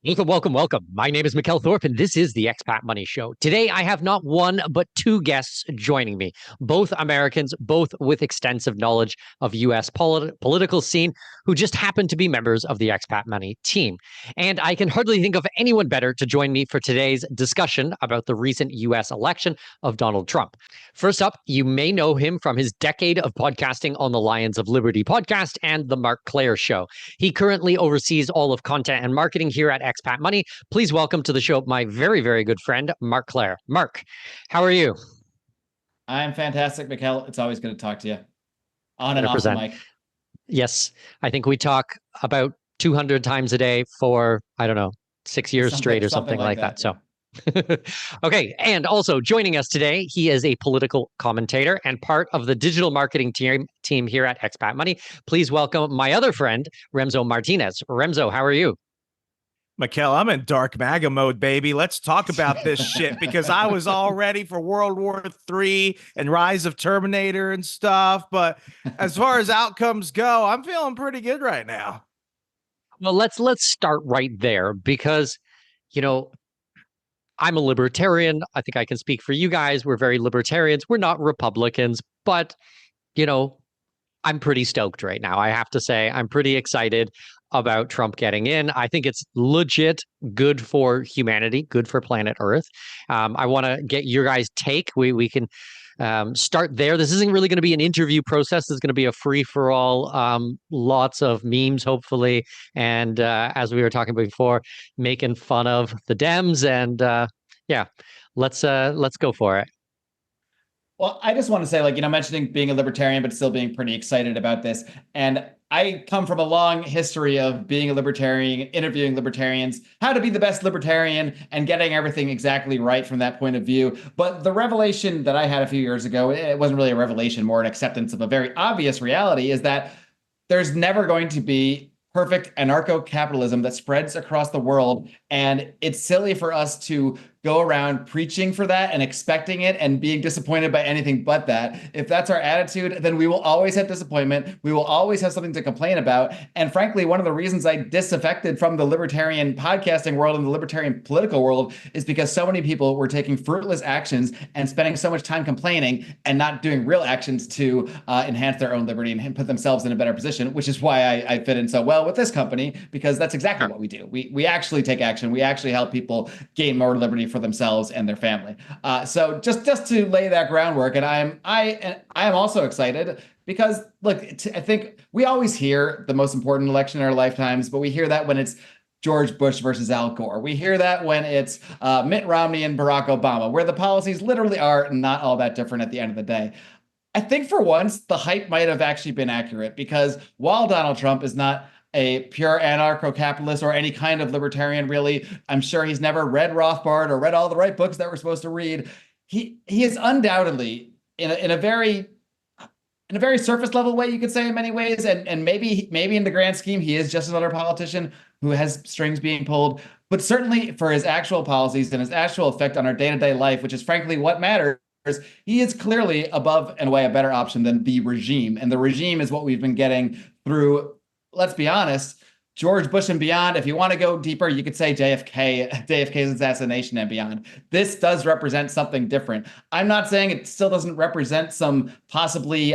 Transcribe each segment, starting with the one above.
Welcome, welcome, welcome. My name is Mikkel Thorpe, and this is the Expat Money Show. Today, I have not one, but two guests joining me, both Americans, both with extensive knowledge of U.S. political scene, who just happen to be members of the Expat Money team. And I can hardly think of anyone better to join me for today's discussion about the recent U.S. election of Donald Trump. First up, you may know him from his decade of podcasting on the Lions of Liberty podcast and the Marc Clair show. He currently oversees all of content and marketing here at Expat Money. Please welcome to the show my very, very good friend, Marc Clair. Marc, how are you? I'm fantastic, Mikkel. It's always good to talk to you. On and 100%. Off the mic. Yes, I think we talk about 200 times a day for, 6 years straight or something like that. So. Okay, and also joining us today, he is a political commentator and part of the digital marketing team here at Expat Money. Please welcome my other friend, Remso Martinez. Remso, how are you? Mikkel, I'm in dark MAGA mode, baby. Let's talk about this shit because I was all ready for World War III and Rise of Terminator and stuff. But as far as outcomes go, I'm feeling pretty good right now. Well, let's start right there because, I'm a libertarian. I think I can speak for you guys. We're very libertarians. We're not Republicans, but, I'm pretty stoked right now. I have to say, I'm pretty excited about Trump getting in. I think it's legit good for humanity, good for planet Earth. I want to get your guys' take. We can start there. This isn't really going to be an interview process. This is going to be a free-for-all, lots of memes, hopefully. And as we were talking before, making fun of the Dems. And let's go for it. Well, I just want to say, mentioning being a libertarian, but still being pretty excited about this. And I come from a long history of being a libertarian, interviewing libertarians, how to be the best libertarian, and getting everything exactly right from that point of view. But the revelation that I had a few years ago, it wasn't really a revelation, more an acceptance of a very obvious reality, is that there's never going to be perfect anarcho-capitalism that spreads across the world. And it's silly for us to go around preaching for that and expecting it and being disappointed by anything but that. If that's our attitude, then we will always have disappointment. We will always have something to complain about. And frankly, one of the reasons I disaffected from the libertarian podcasting world and the libertarian political world is because so many people were taking fruitless actions and spending so much time complaining and not doing real actions to enhance their own liberty and put themselves in a better position, which is why I fit in so well with this company, because that's exactly what we do. We actually take action. We actually help people gain more liberty for themselves and their family. So just to lay that groundwork, and I am also excited because look, I think we always hear the most important election in our lifetimes, but we hear that when it's George Bush versus Al Gore. We hear that when it's Mitt Romney and Barack Obama, where the policies literally are not all that different at the end of the day. I think for once, the hype might have actually been accurate, because while Donald Trump is not a pure anarcho-capitalist or any kind of libertarian, really, I'm sure he's never read Rothbard or read all the right books that we're supposed to read. He is undoubtedly in a very surface level way, you could say, in many ways, and maybe in the grand scheme he is just another politician who has strings being pulled, but certainly for his actual policies and his actual effect on our day-to-day life, which is frankly what matters, he is clearly above and away a better option than the regime. And the regime is what we've been getting through, let's be honest, George Bush and beyond. If you want to go deeper, you could say JFK's assassination and beyond. This does represent something different. I'm not saying it still doesn't represent some possibly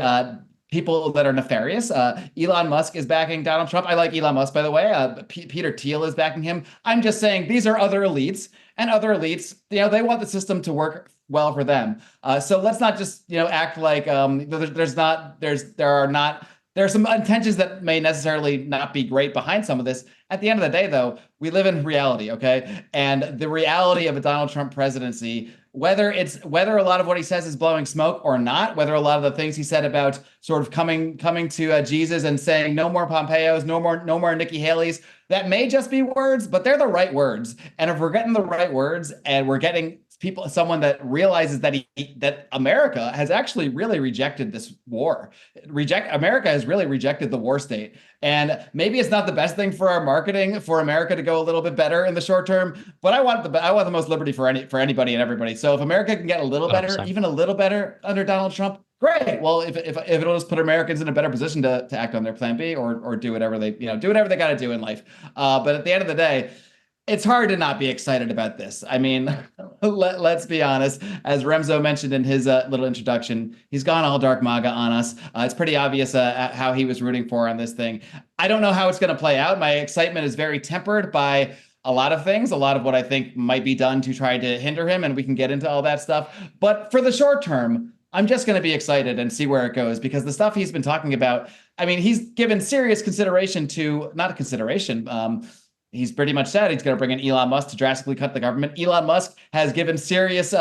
people that are nefarious. Elon Musk is backing Donald Trump. I like Elon Musk, by the way. Peter Thiel is backing him. I'm just saying these are other elites, and other elites, they want the system to work well for them. So let's not just, act like there are some intentions that may necessarily not be great behind some of this. At the end of the day, though, we live in reality, okay? And the reality of a Donald Trump presidency, whether a lot of what he says is blowing smoke or not, whether a lot of the things he said about sort of coming to Jesus and saying no more Pompeos, no more Nikki Haley's, that may just be words, but they're the right words. And if we're getting the right words and we're getting someone that realizes that America has actually really rejected this war. America has really rejected the war state. And maybe it's not the best thing for our marketing for America to go a little bit better in the short term, but I want the most liberty for anybody and everybody. So if America can get a little better, 100%. Even a little better under Donald Trump, great. Well, if it'll just put Americans in a better position to act on their plan B or do whatever they got to do in life. But at the end of the day, It's hard to not be excited about this. I mean, let's be honest. As Remso mentioned in his little introduction, he's gone all dark MAGA on us. It's pretty obvious how he was rooting for on this thing. I don't know how it's going to play out. My excitement is very tempered by a lot of things, a lot of what I think might be done to try to hinder him, and we can get into all that stuff. But for the short term, I'm just going to be excited and see where it goes, because the stuff he's been talking about, I mean, he's given serious consideration to, not a consideration, he's pretty much said he's going to bring in Elon Musk to drastically cut the government. Elon Musk has given serious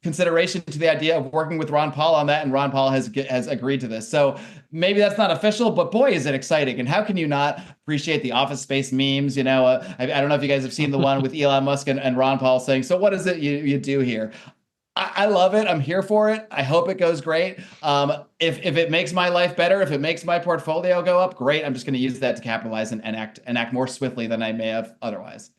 consideration to the idea of working with Ron Paul on that, and Ron Paul has agreed to this. So maybe that's not official, but boy, is it exciting. And how can you not appreciate the Office Space memes? You know, I don't know if you guys have seen the one with Elon Musk and Ron Paul saying, so what is it you do here? I love it. I'm here for it. I hope it goes great. If it makes my life better, if it makes my portfolio go up, great. I'm just going to use that to capitalize and act more swiftly than I may have otherwise.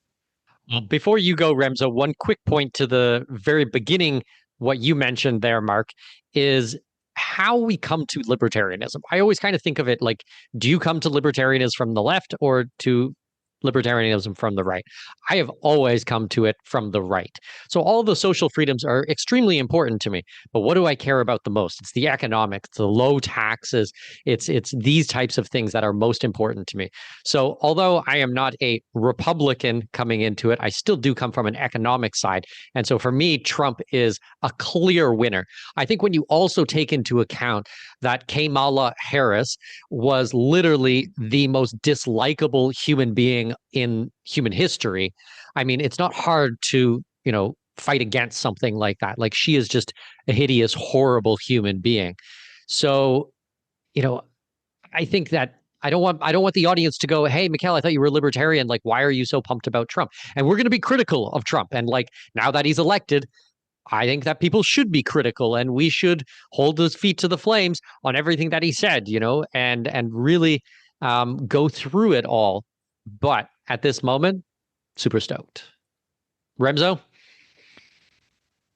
Before you go, Remso, one quick point to the very beginning, what you mentioned there, Marc, is how we come to libertarianism. I always kind of think of it like, do you come to libertarianism from the left or to libertarianism from the right? I have always come to it from the right. So all the social freedoms are extremely important to me. But what do I care about the most? It's the economics, the low taxes. It's these types of things that are most important to me. So although I am not a Republican coming into it, I still do come from an economic side. And so for me, Trump is a clear winner. I think when you also take into account that Kamala Harris was literally the most dislikable human being in human history. I mean, it's not hard to, fight against something like that. Like, she is just a hideous, horrible human being. So, I think that I don't want the audience to go, hey, Mikhail, I thought you were a libertarian. Like, why are you so pumped about Trump? And we're going to be critical of Trump. And like, now that he's elected, I think that people should be critical, and we should hold his feet to the flames on everything that he said, and really go through it all. But at this moment, super stoked. Remso?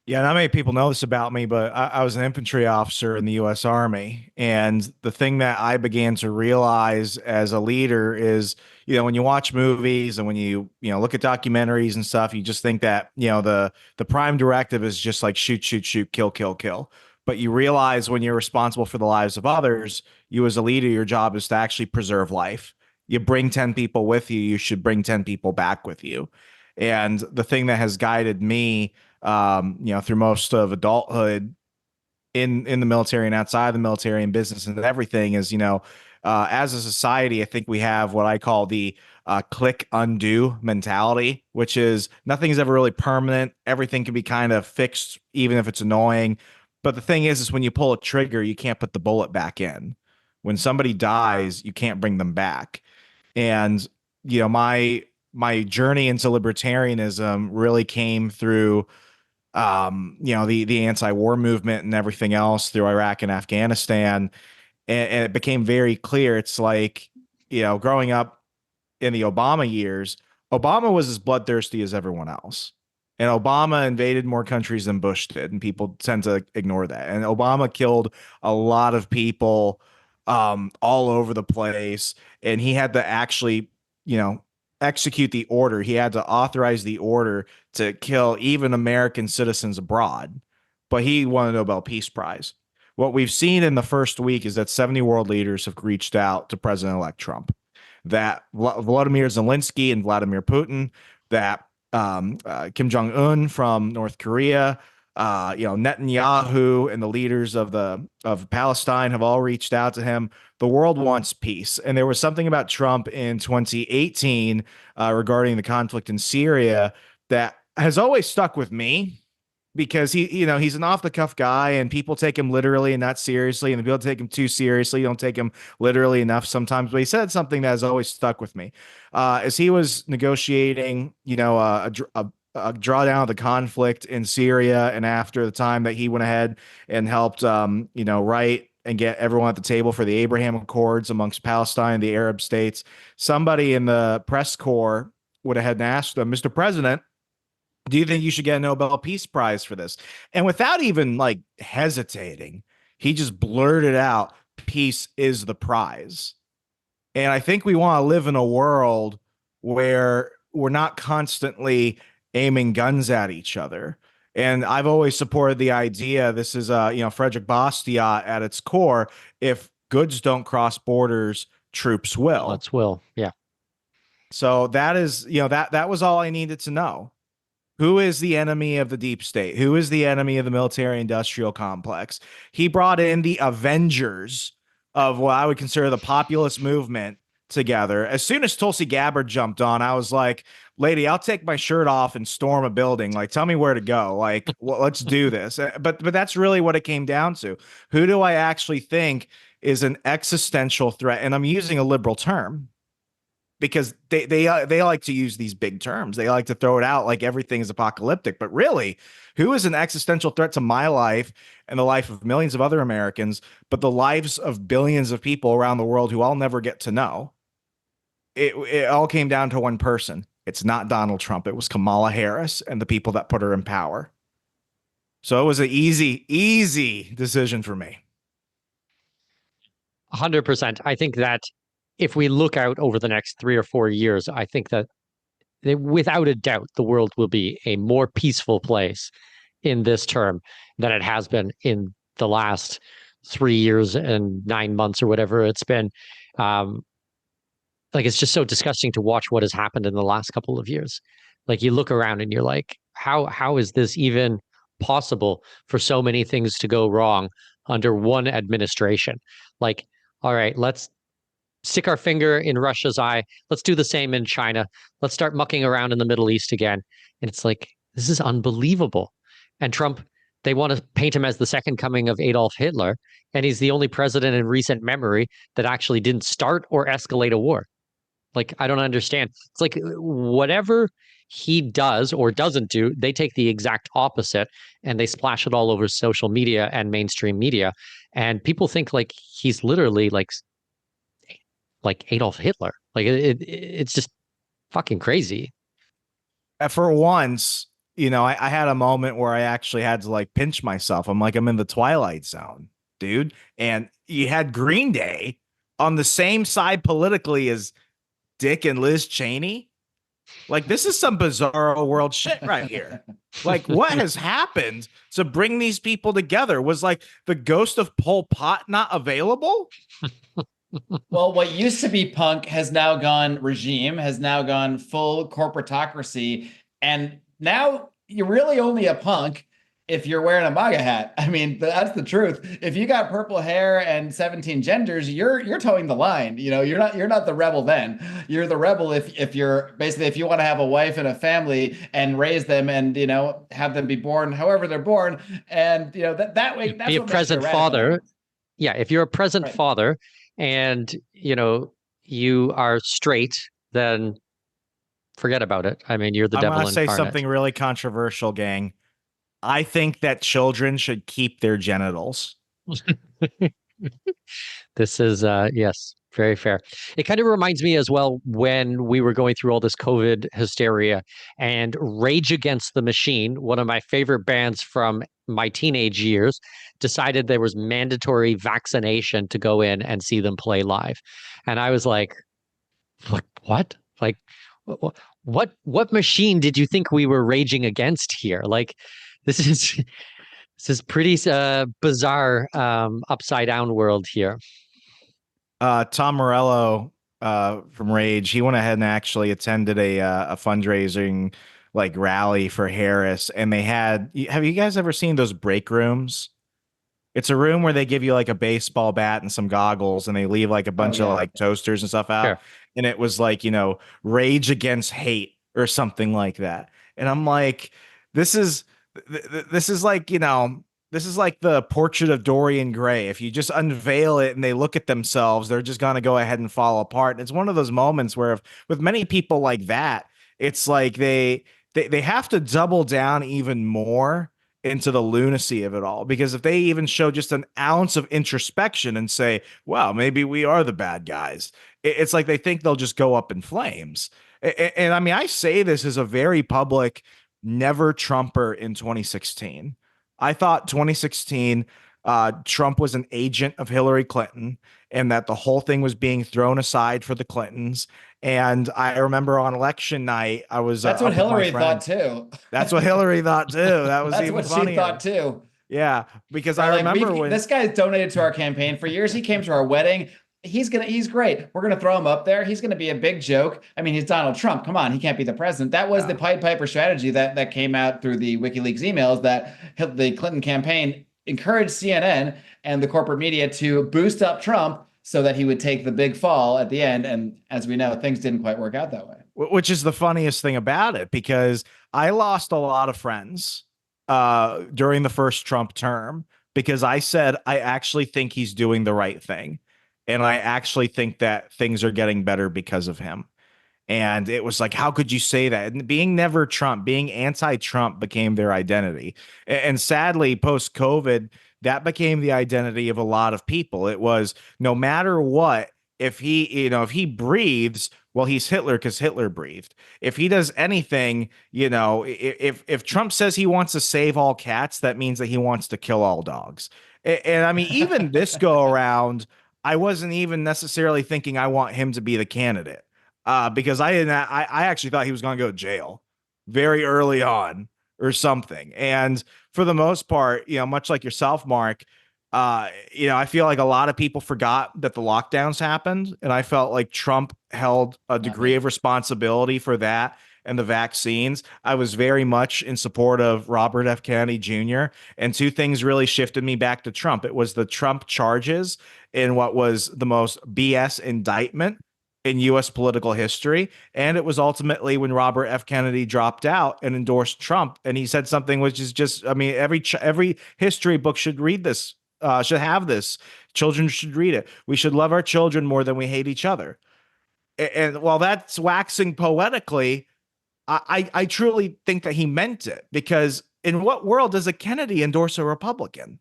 Yeah, not many people know this about me, but I was an infantry officer in the U.S. Army. And the thing that I began to realize as a leader is, when you watch movies and when you look at documentaries and stuff, you just think that, the prime directive is just like shoot, shoot, shoot, kill, kill, kill. But you realize when you're responsible for the lives of others, you as a leader, your job is to actually preserve life. You bring 10 people with you, you should bring 10 people back with you. And the thing that has guided me, through most of adulthood in the military and outside the military and business and everything is, as a society, I think we have what I call the click undo mentality, which is nothing is ever really permanent. Everything can be kind of fixed, even if it's annoying. But the thing is when you pull a trigger, you can't put the bullet back in. When somebody dies, you can't bring them back. And, my journey into libertarianism really came through the anti-war movement and everything else through Iraq and Afghanistan. And it became very clear. It's like, growing up in the Obama years, Obama was as bloodthirsty as everyone else. And Obama invaded more countries than Bush did. And people tend to ignore that. And Obama killed a lot of people all over the place. And he had to actually, execute the order. He had to authorize the order to kill even American citizens abroad, but he won a Nobel Peace Prize. What we've seen in the first week is that 70 world leaders have reached out to President-elect Trump, that Volodymyr Zelensky and Vladimir Putin, that Kim Jong-un from North Korea, Netanyahu and the leaders of Palestine have all reached out to him. The world wants peace. And there was something about Trump in 2018 regarding the conflict in Syria that has always stuck with me, because he's an off the cuff guy and people take him literally and not seriously. And the people take him too seriously, don't take him literally enough sometimes. But he said something that has always stuck with me. As he was negotiating, a drawdown of the conflict in Syria, and after the time that he went ahead and helped, write and get everyone at the table for the Abraham Accords amongst Palestine, the Arab states, somebody in the press corps would have had asked him, Mr. President, do you think you should get a Nobel Peace Prize for this? And without even hesitating, he just blurted out, peace is the prize. And I think we want to live in a world where we're not constantly aiming guns at each other. And I've always supported the idea, this is Frederick Bastiat at its core, if goods don't cross borders, troops will. Let's will. Yeah. So that is, that was all I needed to know. Who is the enemy of the deep state? Who is the enemy of the military industrial complex? He brought in the Avengers of what I would consider the populist movement together. As soon as Tulsi Gabbard jumped on, I was like, lady, I'll take my shirt off and storm a building. Like, tell me where to go. Like, well, let's do this. But that's really what it came down to. Who do I actually think is an existential threat? And I'm using a liberal term, because they like to use these big terms. They like to throw it out like everything is apocalyptic. But really, who is an existential threat to my life and the life of millions of other Americans, but the lives of billions of people around the world who I'll never get to know? It all came down to one person. It's not Donald Trump. It was Kamala Harris and the people that put her in power. So it was an easy decision for me. 100%. I think that if we look out over the next 3 or 4 years, I think that without a doubt, the world will be a more peaceful place in this term than it has been in the last 3 years and 9 months or whatever it's been. It's just so disgusting to watch what has happened in the last couple of years. Like, you look around and you're like, how is this even possible for so many things to go wrong under one administration? Like, all right, let's stick our finger in Russia's eye. Let's do the same in China. Let's start mucking around in the Middle East again. And it's like, this is unbelievable. And Trump, they want to paint him as the second coming of Adolf Hitler. And he's the only president in recent memory that actually didn't start or escalate a war. Like, I don't understand. It's like whatever he does or doesn't do, they take the exact opposite and they splash it all over social media and mainstream media. And people think like he's literally like Adolf Hitler. Like it's just fucking crazy. For once, I had a moment where I actually had to like pinch myself. I'm like, I'm in the Twilight Zone, dude. And you had Green Day on the same side politically as Dick and Liz Cheney. Like, this is some bizarro world shit right here. Like, what has happened to bring these people together? Was like the ghost of Pol Pot not available? Well, what used to be punk has now gone regime, has now gone full corporatocracy. And now you're really only a punk if you're wearing a MAGA hat. I mean, that's the truth. If you got purple hair and 17 genders, you're towing the line. You're not the rebel then. You're the rebel if you're basically, if you want to have a wife and a family and raise them and, have them be born however they're born. And, that way, that's be a present father. Yeah. If you're a present father and, you are straight, then forget about it. I mean, you're the devil incarnate. I'm going to say something really controversial, gang. I think that children should keep their genitals. This is, yes, very fair. It kind of reminds me as well when we were going through all this COVID hysteria and Rage Against the Machine, one of my favorite bands from my teenage years, decided there was mandatory vaccination to go in and see them play live. And I was like, what? Like, what machine did you think we were raging against here? Like, this is pretty bizarre, upside down world here. Tom Morello from Rage, he went ahead and actually attended a fundraising like rally for Harris, and they have you guys ever seen those break rooms? It's a room where they give you like a baseball bat and some goggles, and they leave like a bunch of like toasters and stuff out. Sure. And it was like, Rage Against Hate or something like that. And I'm like, this is like, this is like the portrait of Dorian Gray. If you just unveil it and they look at themselves, they're just going to go ahead and fall apart. And it's one of those moments where with many people like that, it's like they have to double down even more into the lunacy of it all. Because if they even show just an ounce of introspection and say, wow, maybe we are the bad guys, it's like they think they'll just go up in flames. And I mean, I say this as a very public never Trumper in 2016. I thought 2016 Trump was an agent of Hillary Clinton, and that the whole thing was being thrown aside for the Clintons. And I remember on election night, I was That's up what with my Hillary thought friends. too. That's what Hillary thought too. That was That's even what she funnier. thought too. Yeah, because They're I like, remember when this guy's donated to our campaign for years. He came to our wedding. He's great. We're gonna throw him up there. He's gonna be a big joke. I mean, he's Donald Trump. Come on, he can't be the president. That was the Pied Piper strategy that came out through the WikiLeaks emails, that the Clinton campaign encouraged CNN and the corporate media to boost up Trump so that he would take the big fall at the end. And as we know, things didn't quite work out that way. which is the funniest thing about it, because I lost a lot of friends during the first Trump term because I said I actually think he's doing the right thing, and I actually think that things are getting better because of him. And it was like, how could you say that? And being never Trump, being anti-Trump became their identity. And sadly, post-COVID, that became the identity of a lot of people. It was no matter what, if he breathes, well, he's Hitler because Hitler breathed. If he does anything, if Trump says he wants to save all cats, that means that he wants to kill all dogs. And I mean, even this go around, I wasn't even necessarily thinking I want him to be the candidate. Because I actually thought he was going to go to jail very early on or something. And for the most part, much like yourself, Mark, I feel like a lot of people forgot that the lockdowns happened. And I felt like Trump held a degree of responsibility for that and the vaccines. I was very much in support of Robert F. Kennedy Jr. And two things really shifted me back to Trump. It was the Trump charges in what was the most BS indictment in U.S. political history. And it was ultimately when Robert F. Kennedy dropped out and endorsed Trump. And he said something which is just, I mean, every history book should read this, should have this. Children should read it. We should love our children more than we hate each other. And while that's waxing poetically, I truly think that he meant it, because in what world does a Kennedy endorse a Republican?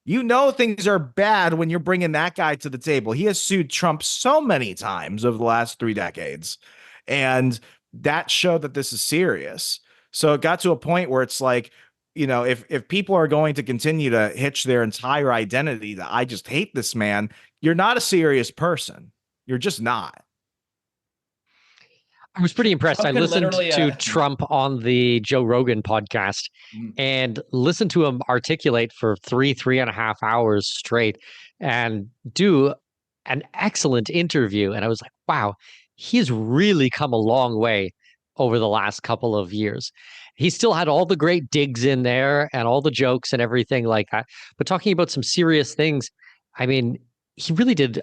Things are bad when you're bringing that guy to the table. He has sued Trump so many times over the last 3 decades, and that showed that this is serious. So it got to a point where it's like, if people are going to continue to hitch their entire identity that I just hate this man, you're not a serious person. You're just not. I was pretty impressed. Trump I listened literally, to Trump on the Joe Rogan podcast and listened to him articulate for 3.5 hours straight and do an excellent interview. And I was like, wow, he's really come a long way over the last couple of years. He still had all the great digs in there and all the jokes and everything like that. But talking about some serious things, I mean, he really did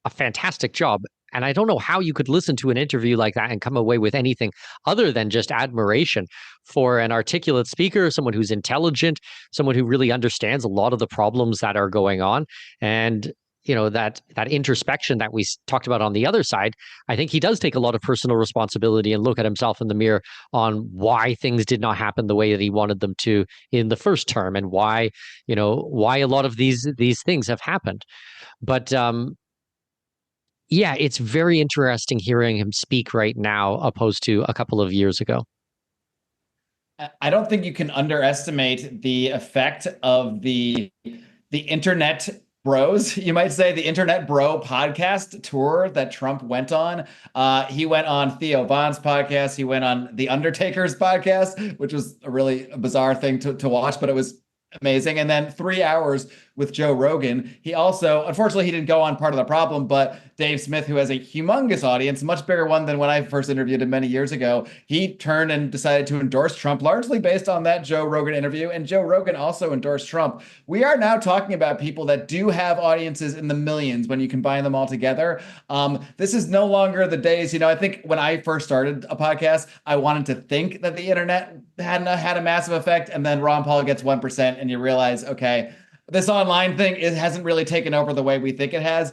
a fantastic job. And I don't know how you could listen to an interview like that and come away with anything other than just admiration for an articulate speaker, someone who's intelligent, someone who really understands a lot of the problems that are going on. And, that introspection that we talked about on the other side, I think he does take a lot of personal responsibility and look at himself in the mirror on why things did not happen the way that he wanted them to in the first term, and why a lot of these things have happened. But yeah, it's very interesting hearing him speak right now opposed to a couple of years ago. I don't think you can underestimate the effect of the internet bros, you might say, the Internet Bro podcast tour that Trump went on. He went on Theo Von's podcast. He went on The Undertaker's podcast, which was a really bizarre thing to watch, but it was amazing. And then 3 hours with Joe Rogan. He also, unfortunately, he didn't go on Part of the Problem, but Dave Smith, who has a humongous audience, much bigger one than when I first interviewed him many years ago, he turned and decided to endorse Trump, largely based on that Joe Rogan interview. And Joe Rogan also endorsed Trump. We are now talking about people that do have audiences in the millions when you combine them all together. This is no longer the days, I think when I first started a podcast, I wanted to think that the internet had a massive effect. And then Ron Paul gets 1% and you realize, okay, this online thing, it hasn't really taken over the way we think it has.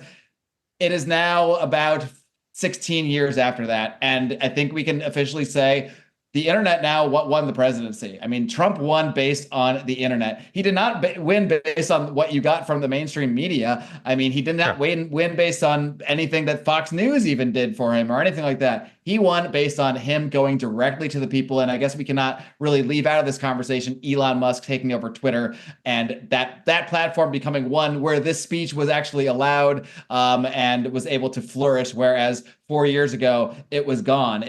It is now about 16 years after that. And I think we can officially say the internet now won the presidency. I mean, Trump won based on the internet. He did not win based on what you got from the mainstream media. I mean, he did not win based on anything that Fox News even did for him or anything like that. He won based on him going directly to the people. And I guess we cannot really leave out of this conversation Elon Musk taking over Twitter and that platform becoming one where this speech was actually allowed and was able to flourish, whereas 4 years ago, it was gone.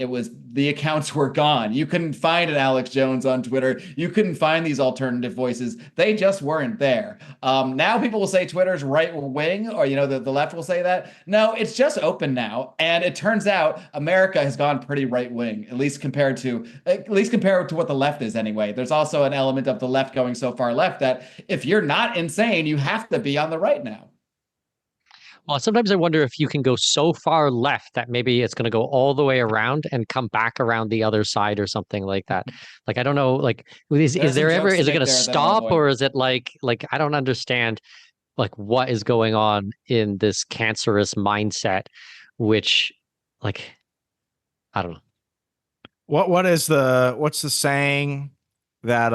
The accounts were gone. You couldn't find an Alex Jones on Twitter. You couldn't find these alternative voices. They just weren't there. Now people will say Twitter's right wing, or, the left will say that. No, it's just open now. And it turns out America has gone pretty right wing, at least compared to what the left is anyway. There's also an element of the left going so far left that if you're not insane, you have to be on the right now. Well, sometimes I wonder if you can go so far left that maybe it's going to go all the way around and come back around the other side or something like that. Like, I don't know, like, is it going to stop, or is it like, I don't understand, like, what is going on in this cancerous mindset, which, like, I don't know. What's the saying that,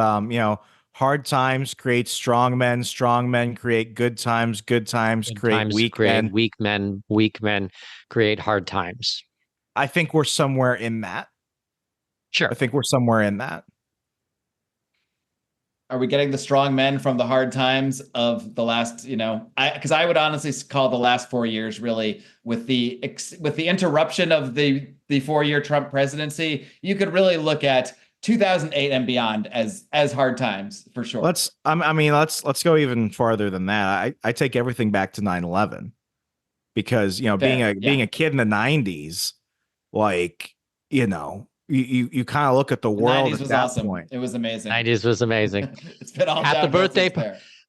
hard times create strong men create good times create weak men. Weak men create hard times. I think we're somewhere in that. Sure. I think we're somewhere in that. Are we getting the strong men from the hard times of the last, because I would honestly call the last 4 years really with the interruption of the 4-year Trump presidency, you could really look at 2008 and beyond as hard times for sure. Let's go even farther than that. I take everything back to 9/11 because, being a kid in the 90s, like, you kind of look at the world at that point. It was amazing. 90s was amazing. It's been all at the birthday.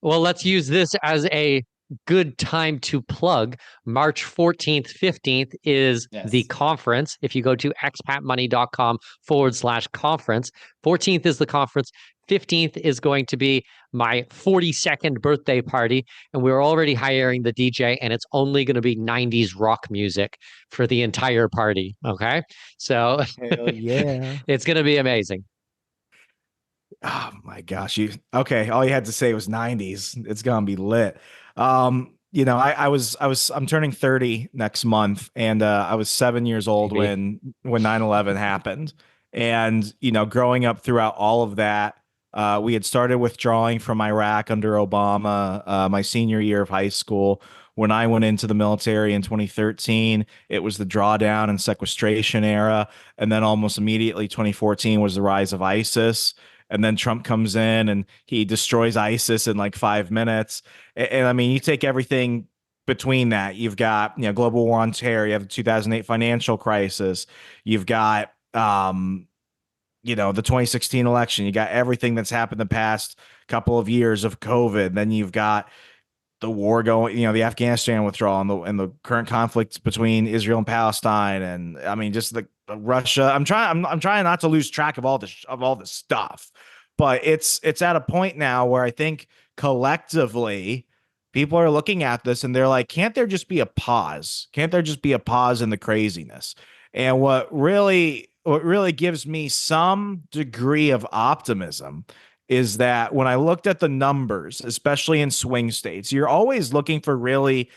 Well, let's use this as a good time to plug. March 14th, 15th is the conference. If you go to expatmoney.com/conference, 14th is the conference. 15th is going to be my 42nd birthday party. And we're already hiring the DJ, and it's only going to be 90s rock music for the entire party. Okay. So hell yeah. It's going to be amazing. Oh my gosh. All you had to say was 90s. It's going to be lit. I'm turning 30 next month, and I was 7 years old when 9/11 happened. And, growing up throughout all of that, we had started withdrawing from Iraq under Obama, my senior year of high school. When I went into the military in 2013, it was the drawdown and sequestration era. And then almost immediately 2014 was the rise of ISIS. And then Trump comes in and he destroys ISIS in like 5 minutes. And I mean, you take everything between that. You've got, global war on terror. You have the 2008 financial crisis. You've got, the 2016 election. You got everything that's happened the past couple of years of COVID. Then you've got the war going, the Afghanistan withdrawal and the current conflict between Israel and Palestine. And I mean, just the Russia. I'm trying not to lose track of all this stuff, but it's at a point now where I think collectively people are looking at this and they're like, can't there just be a pause? Can't there just be a pause in the craziness? And what really gives me some degree of optimism is that when I looked at the numbers, especially in swing states, you're always looking for really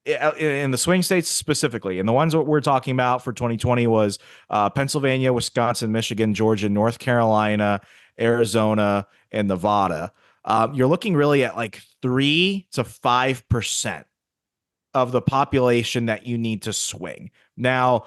in the swing states specifically. And the ones that we're talking about for 2020 was Pennsylvania, Wisconsin, Michigan, Georgia, North Carolina, Arizona, and Nevada. You're looking really at like 3 to 5% of the population that you need to swing. Now,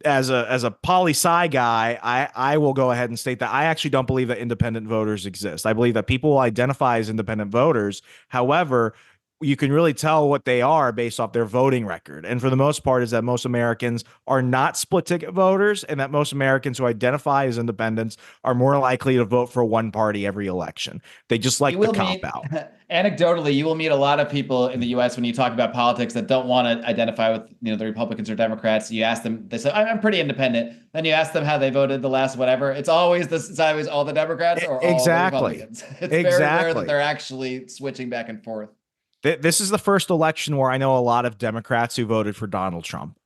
as a poli-sci guy, I will go ahead and state that I actually don't believe that independent voters exist. I believe that people will identify as independent voters. However, you can really tell what they are based off their voting record. And for the most part is that most Americans are not split ticket voters, and that most Americans who identify as independents are more likely to vote for one party every election. They just like the cop out. Anecdotally, you will meet a lot of people in the US when you talk about politics that don't want to identify with the Republicans or Democrats. You ask them, they say, I'm pretty independent. Then you ask them how they voted the last whatever. It's always all the Democrats or all the Republicans. It's very rare that they're actually switching back and forth. This is the first election where I know a lot of Democrats who voted for Donald Trump.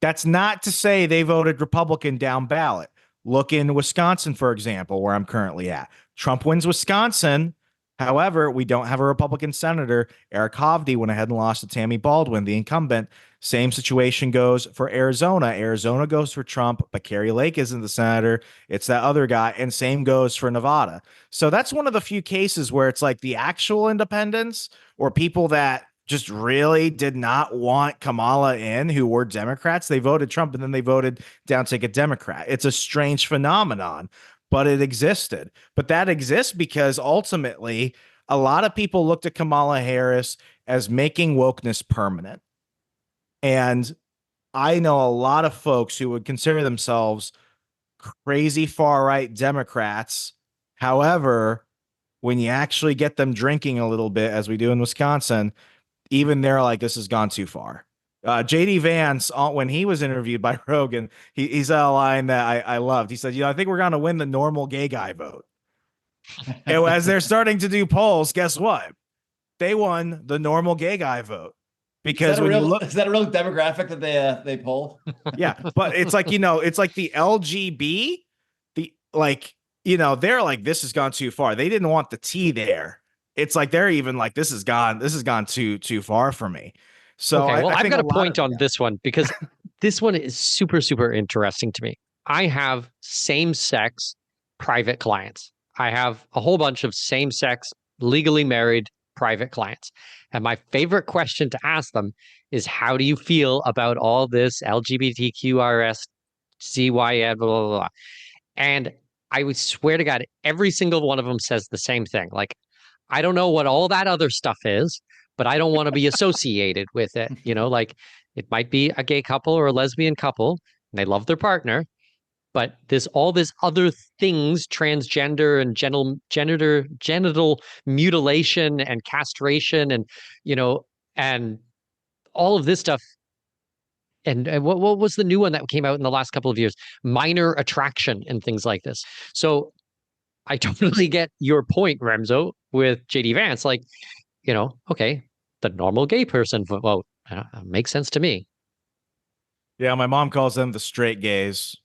That's not to say they voted Republican down ballot. Look in Wisconsin, for example, where I'm currently at. Trump wins Wisconsin, However, we don't have a Republican senator. Eric Hovde went ahead and lost to Tammy Baldwin, the incumbent. Same situation goes for Arizona. Arizona goes for Trump, but Kerry Lake isn't the senator. It's that other guy. And same goes for Nevada. So that's one of the few cases where it's like the actual independents or people that just really did not want Kamala in, who were Democrats. They voted Trump and then they voted down to get Democrat. It's a strange phenomenon, but it existed. But that exists because ultimately a lot of people looked at Kamala Harris as making wokeness permanent. And I know a lot of folks who would consider themselves crazy far right Democrats. However, when you actually get them drinking a little bit, as we do in Wisconsin, even they're like, this has gone too far. JD Vance, when he was interviewed by Rogan, he said a line that I loved. He said, I think we're going to win the normal gay guy vote. And as they're starting to do polls, guess what? They won the normal gay guy vote. Because is that a real demographic that they poll? Yeah, but it's like, it's like the LGB, they're like, this has gone too far. They didn't want the T there. It's like they're even like, this has gone too far for me. So okay, well, I've got a point on that. this one because this one is super, super interesting to me. I have same-sex private clients. I have a whole bunch of same-sex, legally married private clients. And my favorite question to ask them is, how do you feel about all this LGBTQRS, CYN, blah, blah, blah. And I would swear to God, every single one of them says the same thing. Like, I don't know what all that other stuff is, but I don't want to be associated with it. Like it might be a gay couple or a lesbian couple, and they love their partner, but there's all this other things, transgender and genital mutilation and castration and, and all of this stuff. And what was the new one that came out in the last couple of years? Minor attraction and things like this. So I totally get your point, Remso, with JD Vance. Like, okay, the normal gay person vote makes sense to me. Yeah, my mom calls them the straight gays.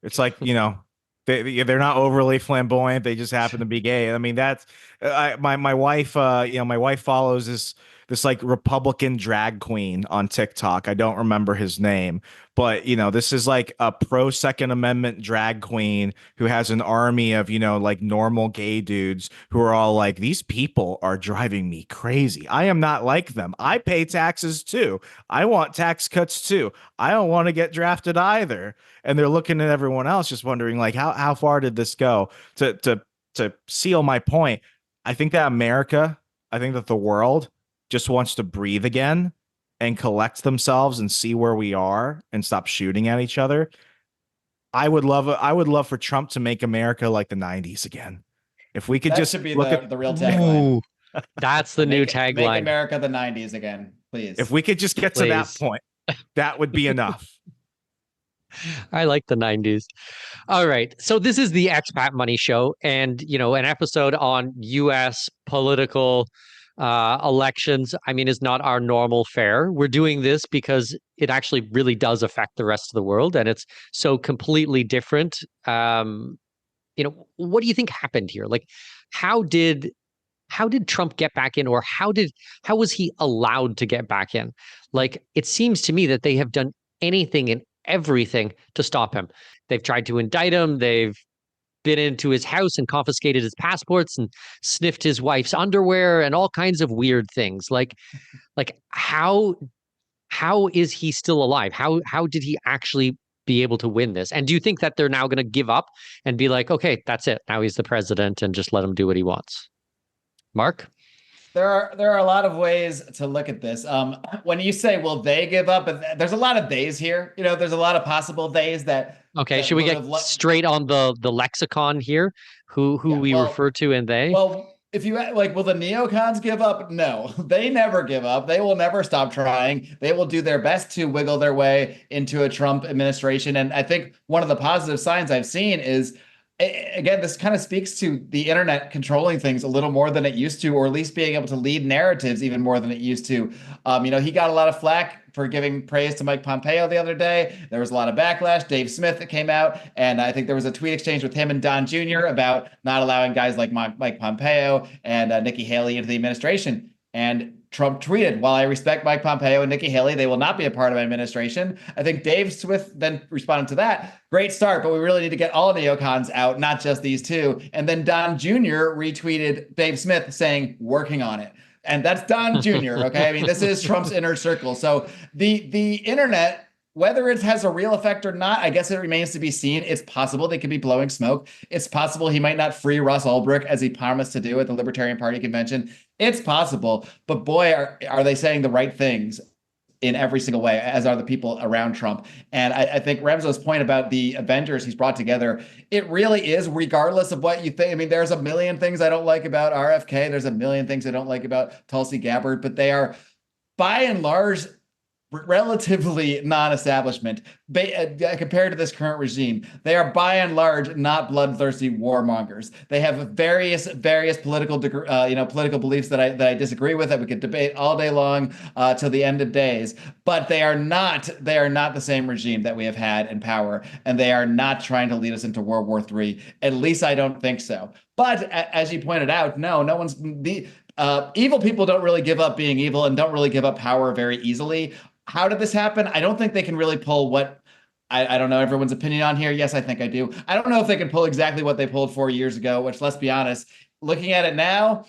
It's like, they're not overly flamboyant. They just happen to be gay. I mean, that's my wife. My wife follows this like Republican drag queen on TikTok. I don't remember his name, but this is like a pro Second Amendment drag queen who has an army of like normal gay dudes who are all like, these people are driving me crazy. I am not like them. I pay taxes too. I want tax cuts too. I don't want to get drafted either. And they're looking at everyone else, just wondering like, how far did this go? To seal my point, I think that the world just wants to breathe again and collect themselves and see where we are and stop shooting at each other. I would love for Trump to make America like the 90s again. If we could that just should be look the at the real tagline. That's the new tagline. Make America the 90s again, please. If we could just get to that point, that would be enough. I like the 90s. All right. So this is the Expat Money Show and, an episode on U.S. political elections, is not our normal fare. We're doing this because it actually really does affect the rest of the world and it's so completely different. What do you think happened here? Like, how did Trump get back in, or how was he allowed to get back in? Like, it seems to me that they have done anything and everything to stop him. They've tried to indict him. They've been into his house and confiscated his passports and sniffed his wife's underwear and all kinds of weird things. Like how is he still alive? How did he actually be able to win this? And do you think that they're now going to give up and be like, okay, that's it. Now he's the president and just let him do what he wants? Marc? There are a lot of ways to look at this. When you say, will they give up? There's a lot of theys here. There's a lot of possible theys that. Okay, that should we get straight on the lexicon here? Who we refer to and they? Well, if you like, will the neocons give up? No, they never give up. They will never stop trying. They will do their best to wiggle their way into a Trump administration. And I think one of the positive signs I've seen is, again, this kind of speaks to the internet controlling things a little more than it used to, or at least being able to lead narratives even more than it used to. He got a lot of flack for giving praise to Mike Pompeo the other day. There was a lot of backlash. Dave Smith that came out, and I think there was a tweet exchange with him and Don Jr. about not allowing guys like Mike Pompeo and Nikki Haley into the administration. And Trump tweeted, while I respect Mike Pompeo and Nikki Haley, they will not be a part of my administration. I think Dave Smith then responded to that. Great start, but we really need to get all neocons out, not just these two. And then Don Jr. retweeted Dave Smith saying, working on it. And that's Don Jr., okay? I mean, this is Trump's inner circle. So the internet, whether it has a real effect or not, I guess it remains to be seen. It's possible they could be blowing smoke. It's possible he might not free Russ Ulbricht as he promised to do at the Libertarian Party convention. It's possible, but boy, are they saying the right things in every single way, as are the people around Trump. And I think Remso's point about the Avengers he's brought together, it really is, regardless of what you think. I mean, there's a million things I don't like about RFK. There's a million things I don't like about Tulsi Gabbard, but they are, by and large, relatively non-establishment compared to this current regime. They are by and large not bloodthirsty warmongers. They have various political political beliefs that I disagree with, that we could debate all day long till the end of days. But they are not the same regime that we have had in power, and they are not trying to lead us into World War III. At least I don't think so. But as you pointed out, no one's evil people don't really give up being evil and don't really give up power very easily. How did this happen? I don't think they can really pull what I don't know everyone's opinion on here. Yes, I think I do. I don't know if they can pull exactly what they pulled 4 years ago, which, let's be honest, looking at it now,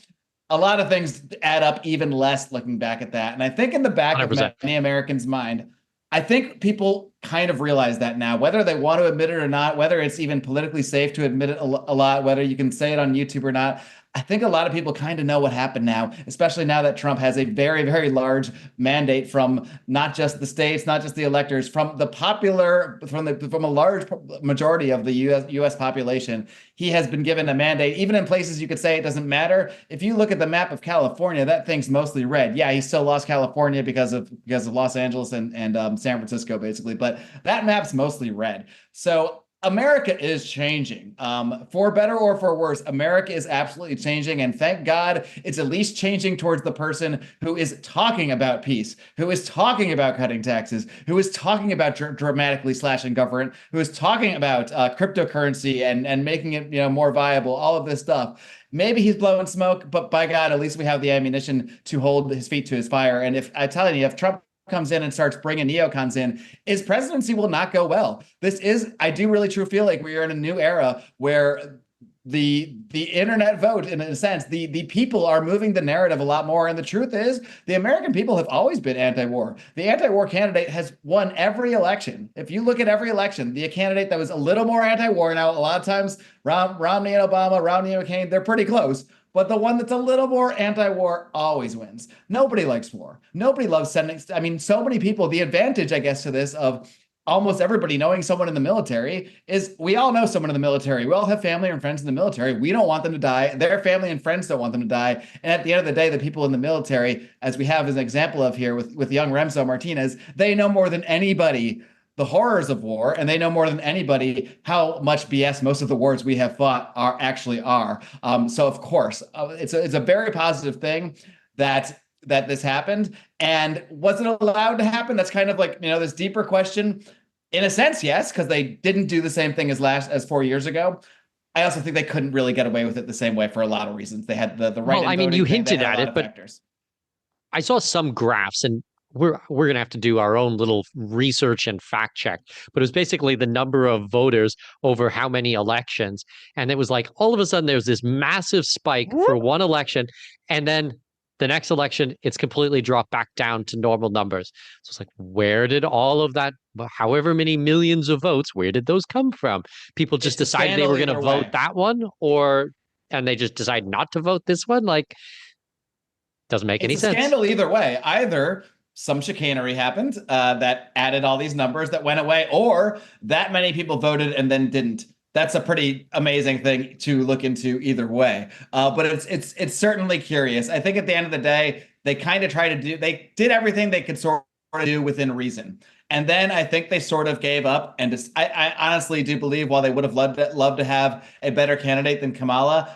a lot of things add up even less looking back at that. And I think in the back 100%. Of many Americans' mind, I think people kind of realize that now, whether they want to admit it or not, whether it's even politically safe to admit it a lot, whether you can say it on YouTube or not. I think a lot of people kind of know what happened now, especially now that Trump has a very, very large mandate from not just the states, not just the electors, from a large majority of the U.S. population. He has been given a mandate, even in places you could say it doesn't matter. If you look at the map of California, that thing's mostly red. Yeah, he still lost California because of Los Angeles and San Francisco, basically, but that map's mostly red. So America is changing, for better or for worse. America is absolutely changing, and thank God it's at least changing towards the person who is talking about peace, who is talking about cutting taxes, who is talking about dramatically slashing government, who is talking about cryptocurrency and making it more viable. All of this stuff. Maybe he's blowing smoke, but by God, at least we have the ammunition to hold his feet to his fire. And if Trump comes in and starts bringing neocons in, his presidency will not go well. I do really truly feel like we are in a new era where the internet vote, in a sense, the people are moving the narrative a lot more. And the truth is, the American people have always been anti-war. The anti-war candidate has won every election. If you look at every election, the candidate that was a little more anti-war, now a lot of times Romney and Obama, Romney and McCain, they're pretty close. But the one that's a little more anti-war always wins. Nobody likes war. Nobody loves sending. I mean, so many people, the advantage, I guess, to this of almost everybody knowing someone in the military is we all know someone in the military. We all have family and friends in the military. We don't want them to die. Their family and friends don't want them to die. And at the end of the day, the people in the military, as we have as an example of here with young Remso Martinez, they know more than anybody the horrors of war, and they know more than anybody how much BS most of the wars we have fought are. So of course, it's a very positive thing that this happened. And was it allowed to happen? That's kind of like, this deeper question. In a sense, yes, because they didn't do the same thing as 4 years ago. I also think they couldn't really get away with it the same way for a lot of reasons. They had the right. Well, I mean, you hinted at it, but factors. I saw some graphs, and we're going to have to do our own little research and fact check, but it was basically the number of voters over how many elections. And it was like, all of a sudden there's this massive spike for one election. And then the next election, it's completely dropped back down to normal numbers. So it's like, where did all of that, however many millions of votes, where did those come from? People just decided they were going to vote that one, and they just decide not to vote this one? Like, doesn't make any sense. It's a scandal either way. Either some chicanery happened that added all these numbers that went away, or that many people voted and then didn't. That's a pretty amazing thing to look into either way. But it's certainly curious. I think at the end of the day, they kind of they did everything they could sort of do within reason. And then I think they sort of gave up. And I honestly do believe, while they would have loved to have a better candidate than Kamala,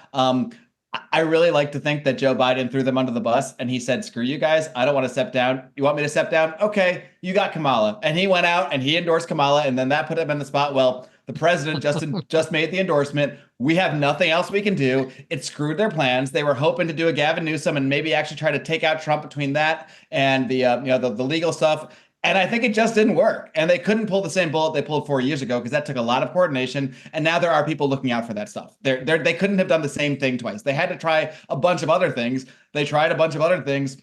I really like to think that Joe Biden threw them under the bus and he said, screw you guys. I don't want to step down. You want me to step down? Okay, you got Kamala. And he went out and he endorsed Kamala. And then that put him in the spot. Well, the president just made the endorsement. We have nothing else we can do. It screwed their plans. They were hoping to do a Gavin Newsom and maybe actually try to take out Trump between that and the legal stuff. And I think it just didn't work. And they couldn't pull the same bullet they pulled 4 years ago because that took a lot of coordination. And now there are people looking out for that stuff. They couldn't have done the same thing twice. They had to try a bunch of other things. They tried a bunch of other things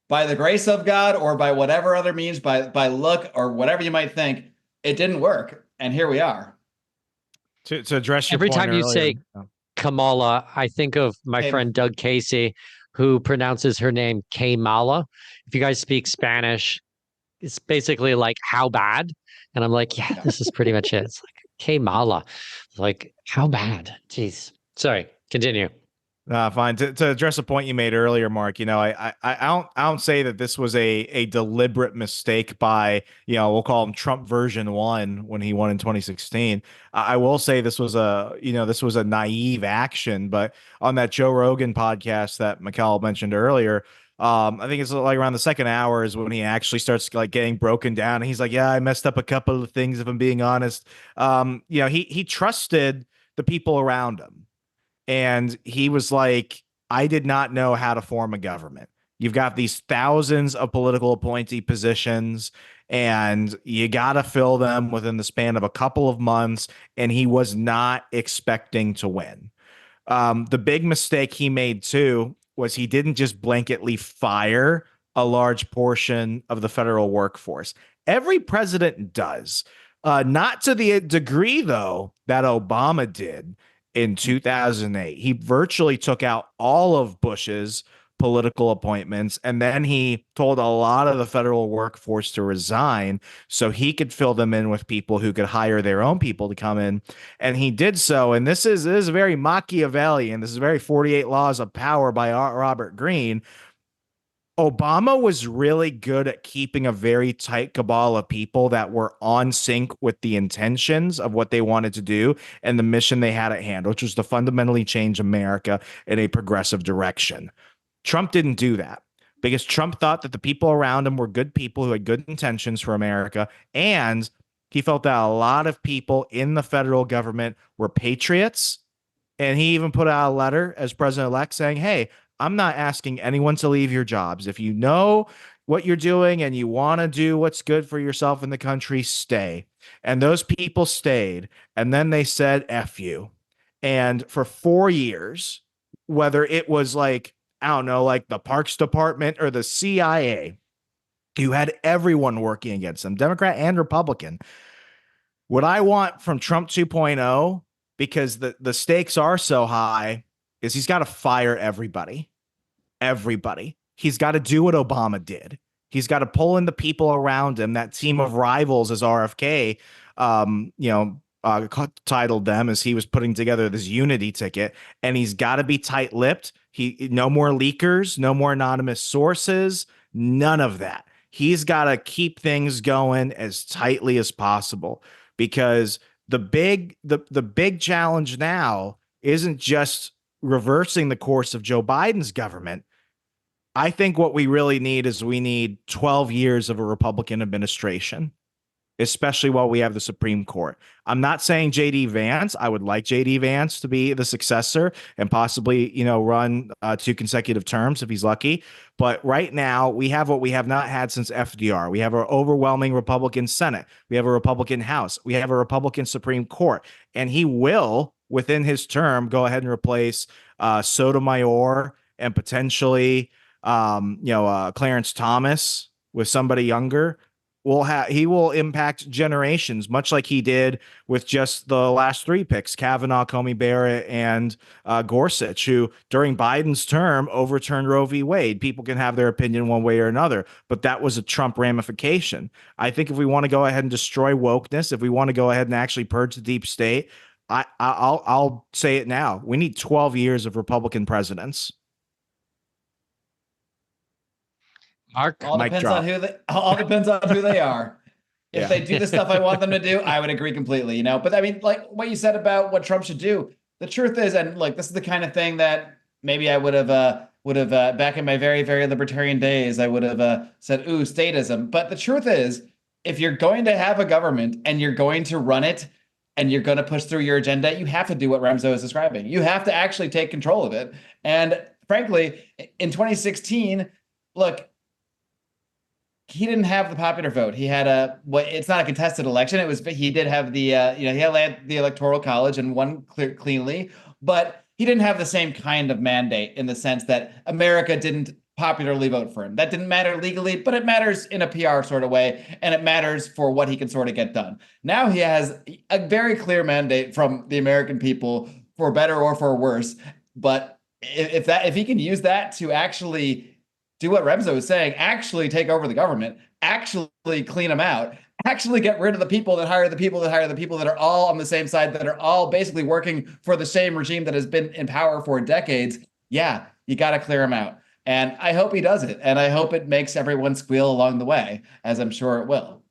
by the grace of God or by whatever other means, by luck or whatever you might think. It didn't work. And here we are. To address your Every point time you earlier, say Kamala, I think of my friend Doug Casey, who pronounces her name Kamala. If you guys speak Spanish, it's basically like, how bad? And I'm like, yeah, this is pretty much it. It's like, Kamala. Like, how bad? Jeez. Sorry, continue. Fine. To address a point you made earlier, Mark, I don't say that this was a deliberate mistake by, we'll call him Trump version 1 when he won in 2016. I will say this was a naive action, but on that Joe Rogan podcast that Mikkel mentioned earlier, I think it's like around the second hour is when he actually starts like getting broken down. And he's like, yeah, I messed up a couple of things, if I'm being honest. He trusted the people around him. And he was like, I did not know how to form a government. You've got these thousands of political appointee positions, and you got to fill them within the span of a couple of months. And he was not expecting to win. The big mistake he made, too, was he didn't just blanketly fire a large portion of the federal workforce. Every president does. Not to the degree, though, that Obama did. In 2008, he virtually took out all of Bush's political appointments, and then he told a lot of the federal workforce to resign so he could fill them in with people who could hire their own people to come in. And he did so. And this is very Machiavellian. This is very 48 Laws of Power by Robert Greene. Obama was really good at keeping a very tight cabal of people that were on sync with the intentions of what they wanted to do and the mission they had at hand, which was to fundamentally change America in a progressive direction. Trump didn't do that because Trump thought that the people around him were good people who had good intentions for America, and he felt that a lot of people in the federal government were patriots. And he even put out a letter as president-elect saying, hey, I'm not asking anyone to leave your jobs. If you know what you're doing and you want to do what's good for yourself and the country, stay. And those people stayed. And then they said, F you. And for 4 years, whether it was like, I don't know, like the Parks Department or the CIA, you had everyone working against them, Democrat and Republican. What I want from Trump 2.0, because the stakes are so high, is he's got to fire everybody. Everybody. He's got to do what Obama did. He's got to pull in the people around him, that team of rivals, as RFK, titled them as he was putting together this unity ticket. And he's got to be tight-lipped. No more leakers, no more anonymous sources, none of that. He's got to keep things going as tightly as possible, because the big challenge now isn't just reversing the course of Joe Biden's government. I think what we really need is 12 years of a Republican administration, especially while we have the Supreme Court. I'm not saying J.D. Vance. I would like J.D. Vance to be the successor and possibly, run 2 consecutive terms if he's lucky. But right now, we have what we have not had since FDR. We have an overwhelming Republican Senate. We have a Republican House. We have a Republican Supreme Court. And he will, within his term, go ahead and replace Sotomayor and potentially Clarence Thomas with somebody younger. He will impact generations, much like he did with just the last 3 picks, Kavanaugh, Comey Barrett, and Gorsuch, who during Biden's term overturned Roe v. Wade. People can have their opinion one way or another, but that was a Trump ramification. I think if we want to go ahead and destroy wokeness, if we want to go ahead and actually purge the deep state, I'll say it now. We need 12 years of Republican presidents. Mark, all depends on who they are. If they do the stuff I want them to do, I would agree completely, But I mean, like what you said about what Trump should do, the truth is, and like this is the kind of thing that maybe I would have back in my very, very libertarian days, I would have said, ooh, statism. But the truth is, if you're going to have a government and you're going to run it and you're going to push through your agenda, you have to do what Remso is describing. You have to actually take control of it. And frankly, in 2016, look, he didn't have the popular vote. He had it's not a contested election. He did have he had the electoral college and won cleanly, but he didn't have the same kind of mandate in the sense that America didn't popularly vote for him. That didn't matter legally, but it matters in a PR sort of way, and it matters for what he can sort of get done. Now he has a very clear mandate from the American people, for better or for worse. But if he can use that to actually do what Remso is saying, actually take over the government, actually clean them out, actually get rid of the people that hire the people that hire the people that are all on the same side, that are all basically working for the same regime that has been in power for decades. Yeah, you got to clear them out. And I hope he does it. And I hope it makes everyone squeal along the way, as I'm sure it will.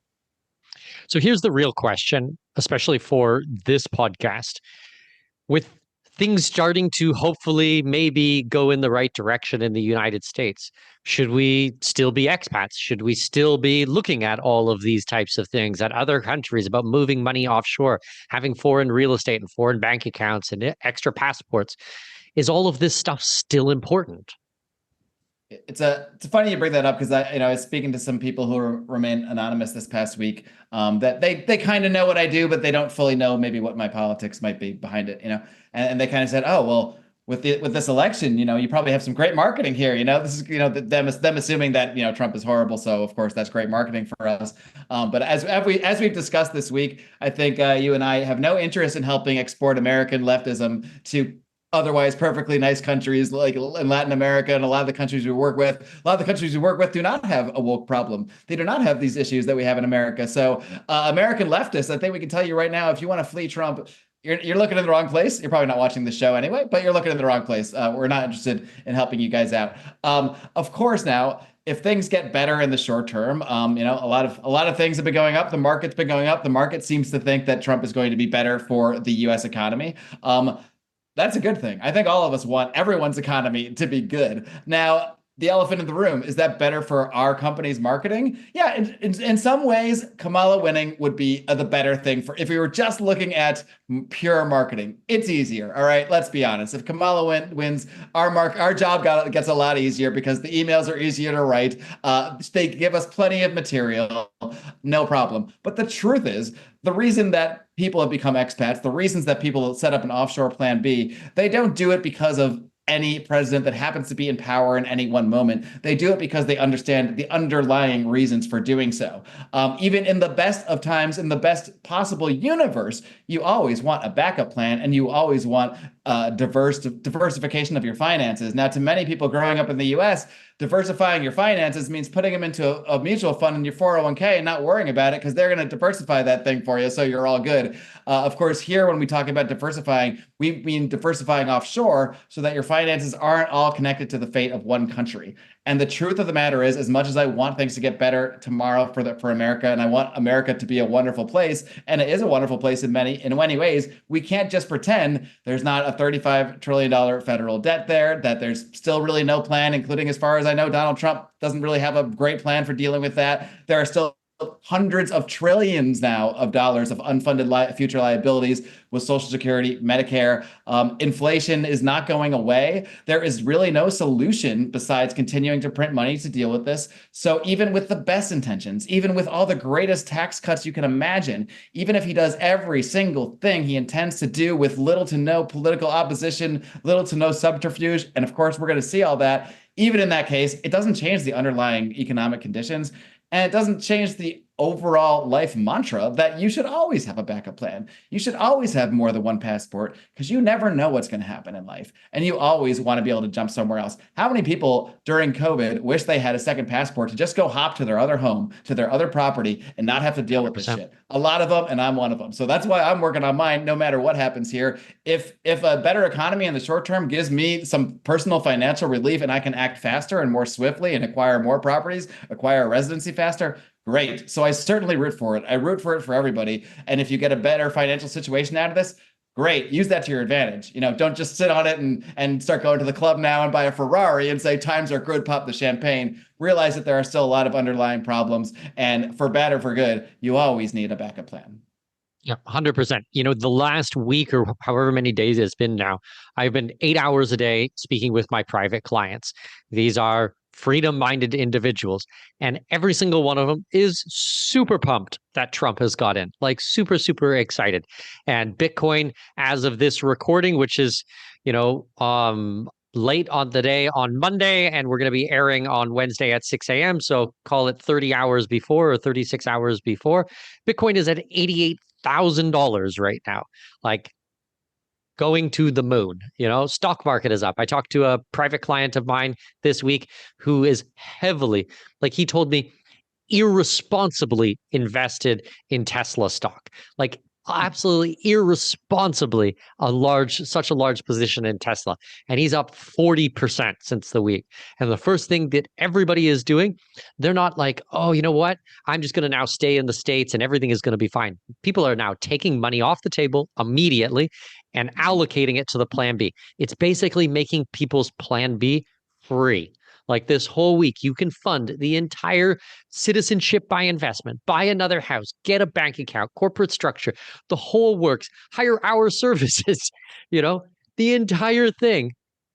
So here's the real question, especially for this podcast. With things starting to hopefully maybe go in the right direction in the United States, should we still be expats? Should we still be looking at all of these types of things at other countries about moving money offshore, having foreign real estate and foreign bank accounts and extra passports? Is all of this stuff still important? It's funny you bring that up, because I was speaking to some people who remain anonymous this past week, that they kind of know what I do, but they don't fully know maybe what my politics might be behind it, and they kind of said, oh, well, with this election, you probably have some great marketing here. This is, them assuming that, Trump is horrible. So of course that's great marketing for us. But as we've discussed this week, I think you and I have no interest in helping export American leftism to otherwise perfectly nice countries like in Latin America and a lot of the countries we work with. A lot of the countries we work with do not have a woke problem. They do not have these issues that we have in America. So American leftists, I think we can tell you right now, if you want to flee Trump, you're looking in the wrong place. You're probably not watching the show anyway, but you're looking in the wrong place. We're not interested in helping you guys out. Of course, now, if things get better in the short term, a lot of things have been going up. The market's been going up. The market seems to think that Trump is going to be better for the U.S. economy. That's a good thing. I think all of us want everyone's economy to be good. Now, the elephant in the room, is that better for our company's marketing? Yeah, in some ways, Kamala winning would be the better thing if we were just looking at pure marketing. It's easier. All right, let's be honest. If Kamala wins, our job gets a lot easier because the emails are easier to write. They give us plenty of material, no problem. But the truth is, the reason that people have become expats, the reasons that people set up an offshore plan B, they don't do it because of any president that happens to be in power in any one moment. They do it because they understand the underlying reasons for doing so. Even in the best of times, in the best possible universe, you always want a backup plan, and you always want diversification of your finances. Now, to many people growing up in the US, diversifying your finances means putting them into a mutual fund in your 401k and not worrying about it, because they're going to diversify that thing for you, so you're all good. Of course, here, when we talk about diversifying, we mean diversifying offshore so that your finances aren't all connected to the fate of one country. And the truth of the matter is, as much as I want things to get better tomorrow for America, and I want America to be a wonderful place, and it is a wonderful place in many ways, we can't just pretend there's not a $35 trillion federal debt there, that there's still really no plan, including, as far as I know, Donald Trump doesn't really have a great plan for dealing with that. There are still hundreds of trillions now of dollars of unfunded future liabilities with Social Security, Medicare. Inflation is not going away. There is really no solution besides continuing to print money to deal with this. So even with the best intentions, even with all the greatest tax cuts you can imagine, even if he does every single thing he intends to do with little to no political opposition, little to no subterfuge, and of course we're going to see all that, even in that case, it doesn't change the underlying economic conditions. And it doesn't change the overall life mantra that you should always have a backup plan. You should always have more than one passport, because you never know what's going to happen in life. And you always want to be able to jump somewhere else. How many people during COVID wish they had a second passport to just go hop to their other home, to their other property, and not have to deal with this shit? A lot of them, and I'm one of them. So that's why I'm working on mine no matter what happens here. If a better economy in the short term gives me some personal financial relief and I can act faster and more swiftly and acquire more properties, acquire a residency faster, great. So I certainly root for it. I root for it for everybody. And if you get a better financial situation out of this, great, use that to your advantage. Don't just sit on it and start going to the club now and buy a Ferrari and say times are good, pop the champagne. Realize that there are still a lot of underlying problems, and for bad or for good, you always need a backup plan. Yeah, 100%. The last week or however many days it's been now, I've been 8 hours a day speaking with my private clients. These are freedom-minded individuals, and every single one of them is super pumped that Trump has got in, like super, super excited. And Bitcoin, as of this recording, which is, late on the day on Monday, and we're going to be airing on Wednesday at 6 a.m. So call it 30 hours before or 36 hours before. Bitcoin is at $88,000 right now, like going to the moon. Stock market is up. I talked to a private client of mine this week who is heavily, like he told me, irresponsibly invested in Tesla stock. Like absolutely irresponsibly such a large position in Tesla. And he's up 40% since the week. And the first thing that everybody is doing, they're not like, oh, you know what? I'm just going to now stay in the States and everything is going to be fine. People are now taking money off the table immediately and allocating it to the plan B. It's basically making people's plan B free. Like this whole week, you can fund the entire citizenship by investment, buy another house, get a bank account, corporate structure, the whole works, hire our services, the entire thing.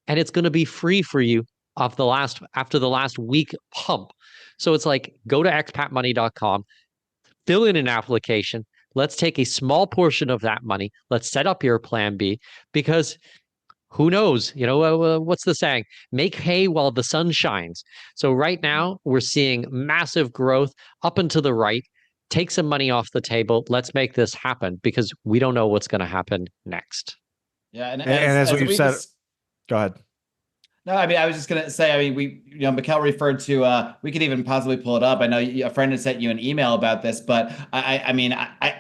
And it's going to be free for you after the last week pump. So it's like, go to expatmoney.com, fill in an application. Let's take a small portion of that money. Let's set up your plan B, because who knows? What's the saying? Make hay while the sun shines. So right now we're seeing massive growth up and to the right. Take some money off the table. Let's make this happen, because we don't know what's going to happen next. Yeah, and as we've said, go ahead. No, I was just going to say, Mikkel referred to, we could even possibly pull it up. I know a friend had sent you an email about this, but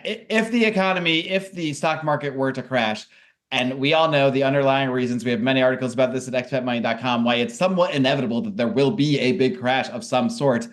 if the stock market were to crash, and we all know the underlying reasons, we have many articles about this at expatmoney.com, why it's somewhat inevitable that there will be a big crash of some sort.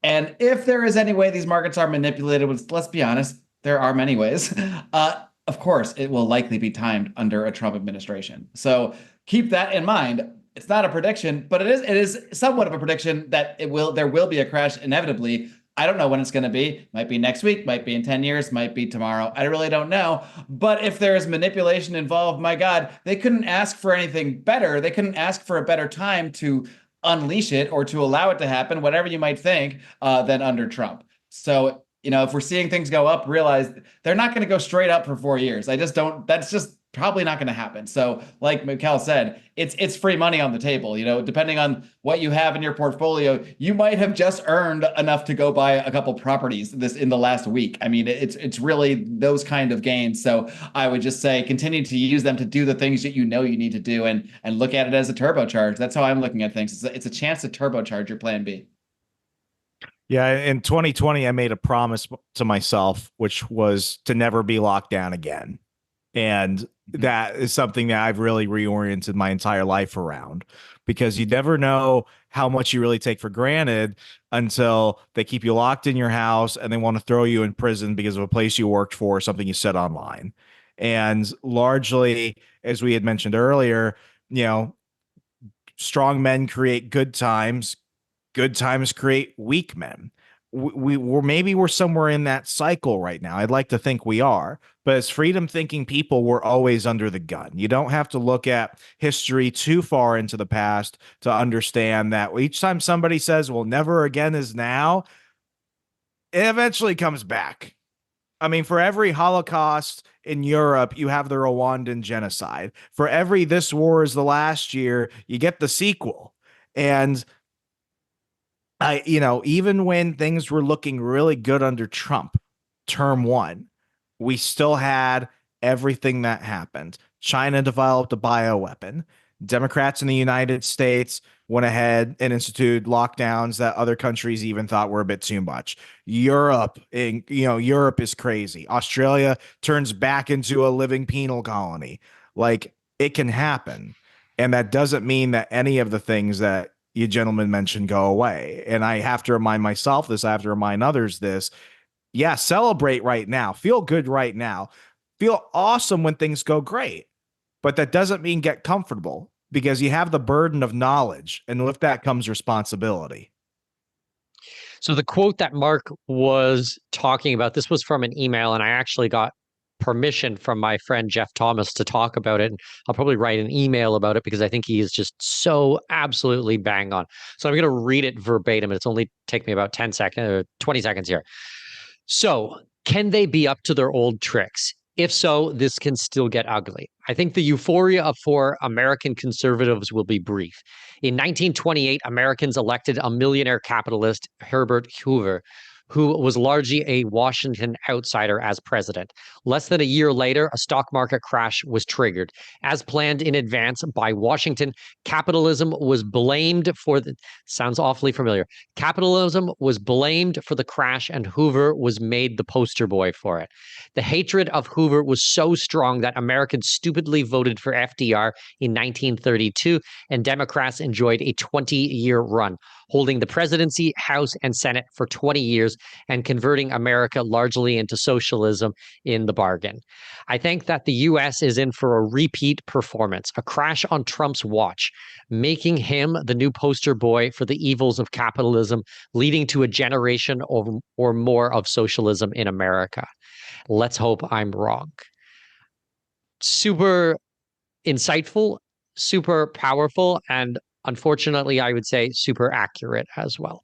And if there is any way these markets are manipulated, which, let's be honest, there are many ways, of course, it will likely be timed under a Trump administration. So keep that in mind. It's not a prediction, but it is somewhat of a prediction that there will be a crash inevitably. I don't know when it's going to be. Might be next week, might be in 10 years, might be tomorrow. I really don't know. But if there is manipulation involved, my God, they couldn't ask for anything better. They couldn't ask for a better time to unleash it or to allow it to happen, whatever you might think, than under Trump. So, if we're seeing things go up, realize they're not going to go straight up for 4 years. That's just probably not going to happen. So like Mikkel said, it's free money on the table. Depending on what you have in your portfolio, you might have just earned enough to go buy a couple properties in the last week. I mean, it's really those kind of gains. So I would just say continue to use them to do the things that you need to do, and look at it as a turbocharge. That's how I'm looking at things. It's a chance to turbocharge your plan B. Yeah, in 2020, I made a promise to myself, which was to never be locked down again. And that is something that I've really reoriented my entire life around, because you never know how much you really take for granted until they keep you locked in your house and they want to throw you in prison because of a place you worked for or something you said online. And largely, as we had mentioned earlier, strong men create good times create weak men. We're somewhere in that cycle right now. I'd like to think we are, but as freedom thinking people, we're always under the gun. You don't have to look at history too far into the past to understand that each time somebody says, well, never again is now, it eventually comes back. I mean, for every Holocaust in Europe, you have the Rwandan genocide. For every this war is the last year, you get the sequel. And even when things were looking really good under Trump, term one, we still had everything that happened. China developed a bioweapon. Democrats in the United States went ahead and instituted lockdowns that other countries even thought were a bit too much. Europe is crazy. Australia turns back into a living penal colony. Like, it can happen. And that doesn't mean that any of the things that you gentlemen mentioned go away. And I have to remind myself this, I have to remind others this. Yeah, celebrate right now. Feel good right now. feel awesome when things go great, but that doesn't mean get comfortable, because you have the burden of knowledge, and with that comes responsibility. So the quote that Marc was talking about, this was from an email, and I actually got permission from my friend Jeff Thomas to talk about it. And I'll probably write an email about it because I think he is just so absolutely bang on. So I'm going to read it verbatim. It's only take me about 10 seconds or 20 seconds here. So, can they be up to their old tricks? If so, this can still get ugly. I think the euphoria for American conservatives will be brief. In 1928, Americans elected a millionaire capitalist, Herbert Hoover, who was largely a Washington outsider as president. Less than a year later, a stock market crash was triggered. As planned in advance by Washington, capitalism was blamed for the, sounds awfully familiar. Capitalism was blamed for the crash, and Hoover was made the poster boy for it. The hatred of Hoover was so strong that Americans stupidly voted for FDR in 1932, and Democrats enjoyed a 20-year run, holding the presidency, House, and Senate for 20 years and converting America largely into socialism in the bargain. I think that the US is in for a repeat performance, a crash on Trump's watch, making him the new poster boy for the evils of capitalism, leading to a generation or more of socialism in America. Let's hope I'm wrong. Super insightful, super powerful, and unfortunately, I would say super accurate as well.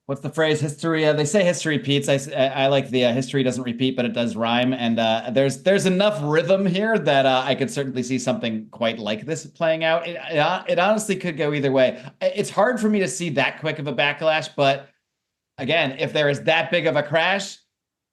What's the phrase? History. They say history repeats. I like the history doesn't repeat, but it does rhyme. And there's enough rhythm here that I could certainly see something quite like this playing out. It honestly could go either way. It's hard for me to see that quick of a backlash, but again, if there is that big of a crash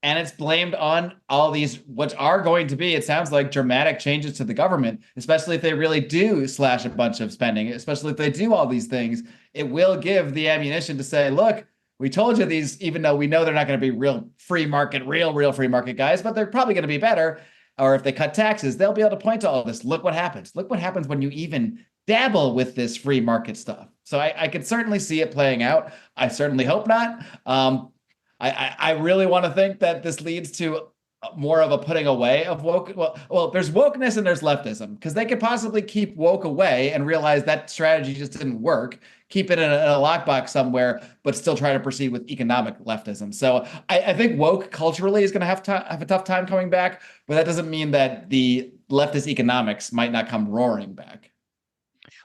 and it's blamed on all these, which are going to be, it sounds like, dramatic changes to the government, especially if they really do slash a bunch of spending, especially if they do all these things, it will give the ammunition to say, look, we told you these, even though we know they're not going to be real free market guys, but they're probably going to be better. Or if they cut taxes, they'll be able to point to all this. Look what happens. Look what happens when you even dabble with this free market stuff. So I could certainly see it playing out. I certainly hope not. I really want to think that this leads to more of a putting away of woke. Well, there's wokeness and there's leftism, because they could possibly keep woke away and realize that strategy just didn't work. Keep it in a lockbox somewhere, but still try to proceed with economic leftism. So I think woke culturally is going to have a tough time coming back, but that doesn't mean that the leftist economics might not come roaring back.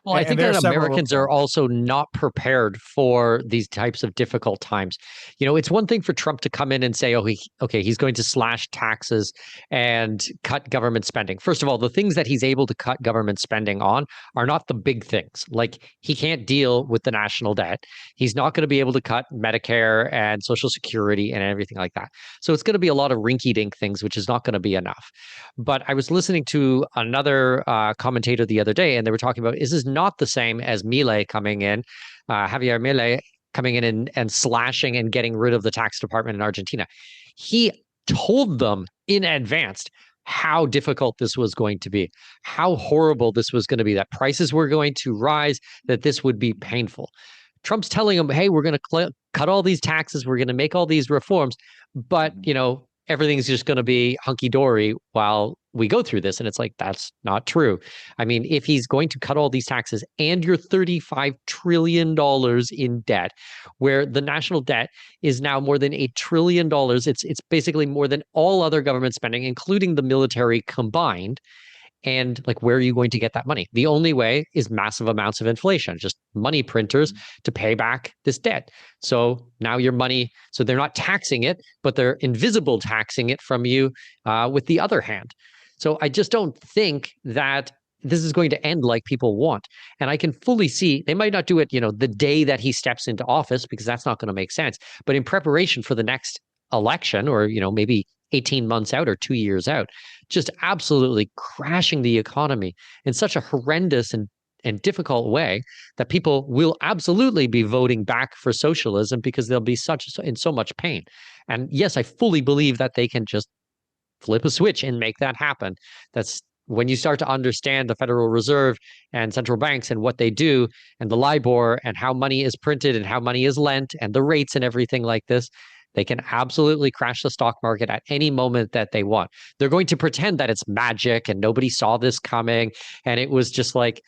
Well, I think that Americans are also not prepared for these types of difficult times. You know, it's one thing for Trump to come in and say, he's going to slash taxes and cut government spending. First of all, the things that he's able to cut government spending on are not the big things. Like, he can't deal with the national debt. He's not going to be able to cut Medicare and Social Security and everything like that. So it's going to be a lot of rinky-dink things, which is not going to be enough. But I was listening to another commentator the other day, and they were talking about, is this not the same as Milei coming in, Javier Milei coming in and slashing and getting rid of the tax department in Argentina. He told them in advance how difficult this was going to be, how horrible this was going to be, that prices were going to rise, that this would be painful. Trump's telling them, hey, we're going to cut all these taxes, we're going to make all these reforms, but, you know, everything's just going to be hunky-dory while we go through this. And it's like, that's not true. I mean, if he's going to cut all these taxes and you're $35 trillion in debt, where the national debt is now more than $8 trillion, it's basically more than all other government spending, including the military combined. And like, where are you going to get that money? The only way is massive amounts of inflation, just money printers to pay back this debt. So now your money, so they're not taxing it, but they're invisible taxing it from you with the other hand. So I just don't think that this is going to end like people want. And I can fully see they might not do it, you know, the day that he steps into office, because that's not going to make sense. But in preparation for the next election, or, you know, maybe 18 months out or 2 years out, just absolutely crashing the economy in such a horrendous and difficult way that people will absolutely be voting back for socialism because they'll be in so much pain. And yes, I fully believe that they can just flip a switch and make that happen. That's when you start to understand the Federal Reserve and central banks and what they do, and the LIBOR and how money is printed and how money is lent and the rates and everything like this. They can absolutely crash the stock market at any moment that they want. They're going to pretend that it's magic and nobody saw this coming. And it was just like,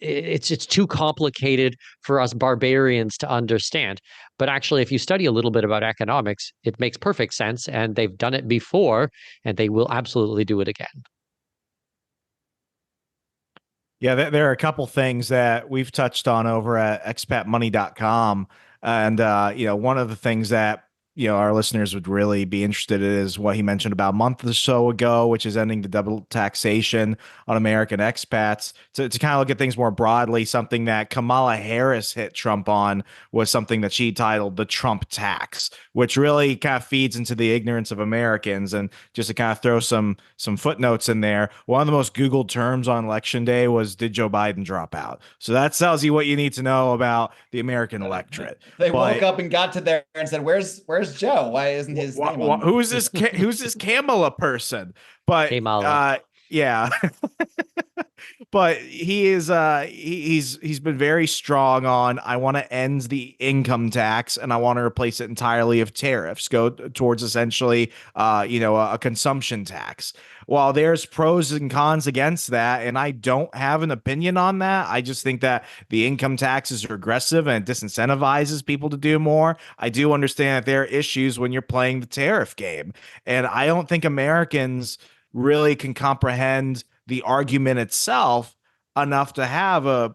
it's too complicated for us barbarians to understand. But actually, if you study a little bit about economics, it makes perfect sense. And they've done it before, and they will absolutely do it again. Yeah, there are a couple things that we've touched on over at expatmoney.com. And, one of the things that, our listeners would really be interested in is what he mentioned about a month or so ago, which is ending the double taxation on American expats. To kind of look at things more broadly, something that Kamala Harris hit Trump on was something that she titled the Trump tax, which really kind of feeds into the ignorance of Americans. And just to kind of throw some footnotes in there, one of the most Googled terms on election day was, did Joe Biden drop out? So that tells you what you need to know about the American electorate. They woke up and got to there and said, "Where's Joe? Why isn't his name on?" Who's this Kamala person? But Kamala. yeah. But he is he's been very strong on, I want to end the income tax and I want to replace it entirely of tariffs, go towards essentially a consumption tax. While there's pros and cons against that, and I don't have an opinion on that, I just think that the income tax is regressive and it disincentivizes people to do more. I do understand that there are issues when you're playing the tariff game, and I don't think Americans really can comprehend the argument itself enough to have a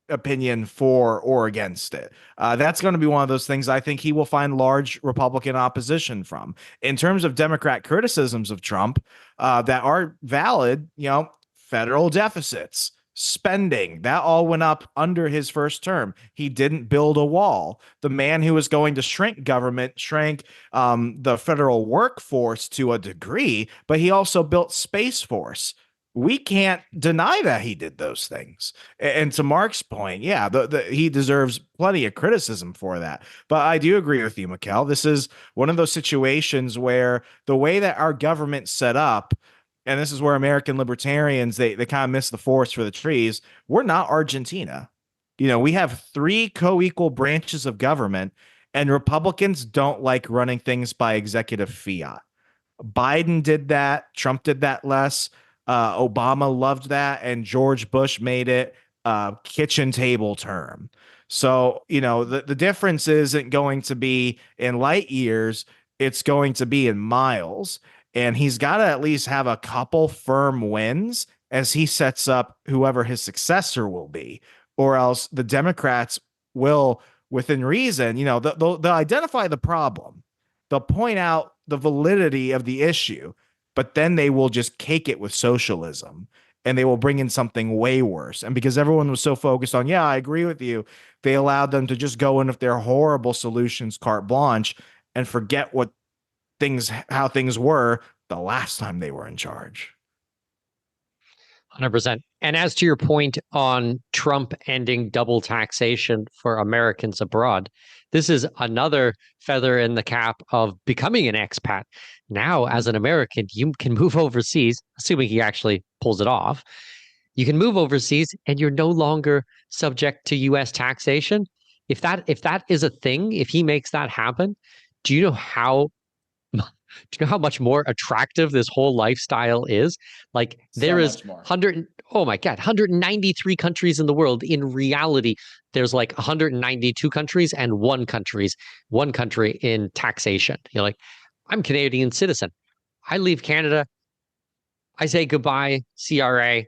opinion for or against it. That's going to be one of those things I think he will find large Republican opposition from. In terms of Democrat criticisms of Trump that are valid, federal deficits, spending, that all went up under his first term. He didn't build a wall. The man who was going to shrink government shrank the federal workforce to a degree, but he also built Space Force. We can't deny that he did those things. And to Marc's point, yeah, he deserves plenty of criticism for that. But I do agree with you, Mikkel. This is one of those situations where the way that our government's set up, and this is where American libertarians, they kind of miss the forest for the trees. We're not Argentina. We have 3 co-equal branches of government, and Republicans don't like running things by executive fiat. Biden did that. Trump did that less. Obama loved that, and George Bush made it a kitchen table term. So, the difference isn't going to be in light years, it's going to be in miles. And he's got to at least have a couple firm wins as he sets up whoever his successor will be, or else the Democrats will, within reason, they'll identify the problem. They'll point out the validity of the issue, but then they will just cake it with socialism and they will bring in something way worse. And because everyone was so focused on, yeah, I agree with you, they allowed them to just go in with their horrible solutions, carte blanche, and forget how things were the last time they were in charge. 100%. And as to your point on Trump ending double taxation for Americans abroad, this is another feather in the cap of becoming an expat. Now, as an American, you can move overseas, assuming he actually pulls it off. You can move overseas and you're no longer subject to US taxation. If that is a thing, if he makes that happen, do you know how much more attractive this whole lifestyle is? Like, there is 193 countries in the world. In reality, there's like 192 countries and one country in taxation. You're like, I'm Canadian citizen. I leave Canada. I say goodbye, CRA.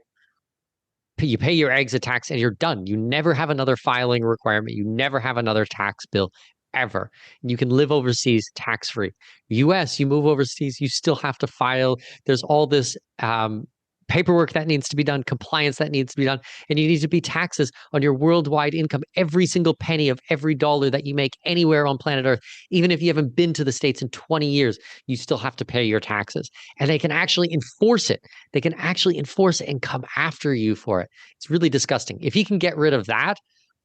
You pay your exit tax and you're done. You never have another filing requirement. You never have another tax bill ever. You can live overseas tax-free. US, you move overseas, you still have to file. There's all this paperwork that needs to be done, compliance that needs to be done, and you need to pay taxes on your worldwide income, every single penny of every dollar that you make anywhere on planet Earth. Even if you haven't been to the States in 20 years, you still have to pay your taxes. And they can actually enforce it. They can actually enforce it and come after you for it. It's really disgusting. If he can get rid of that,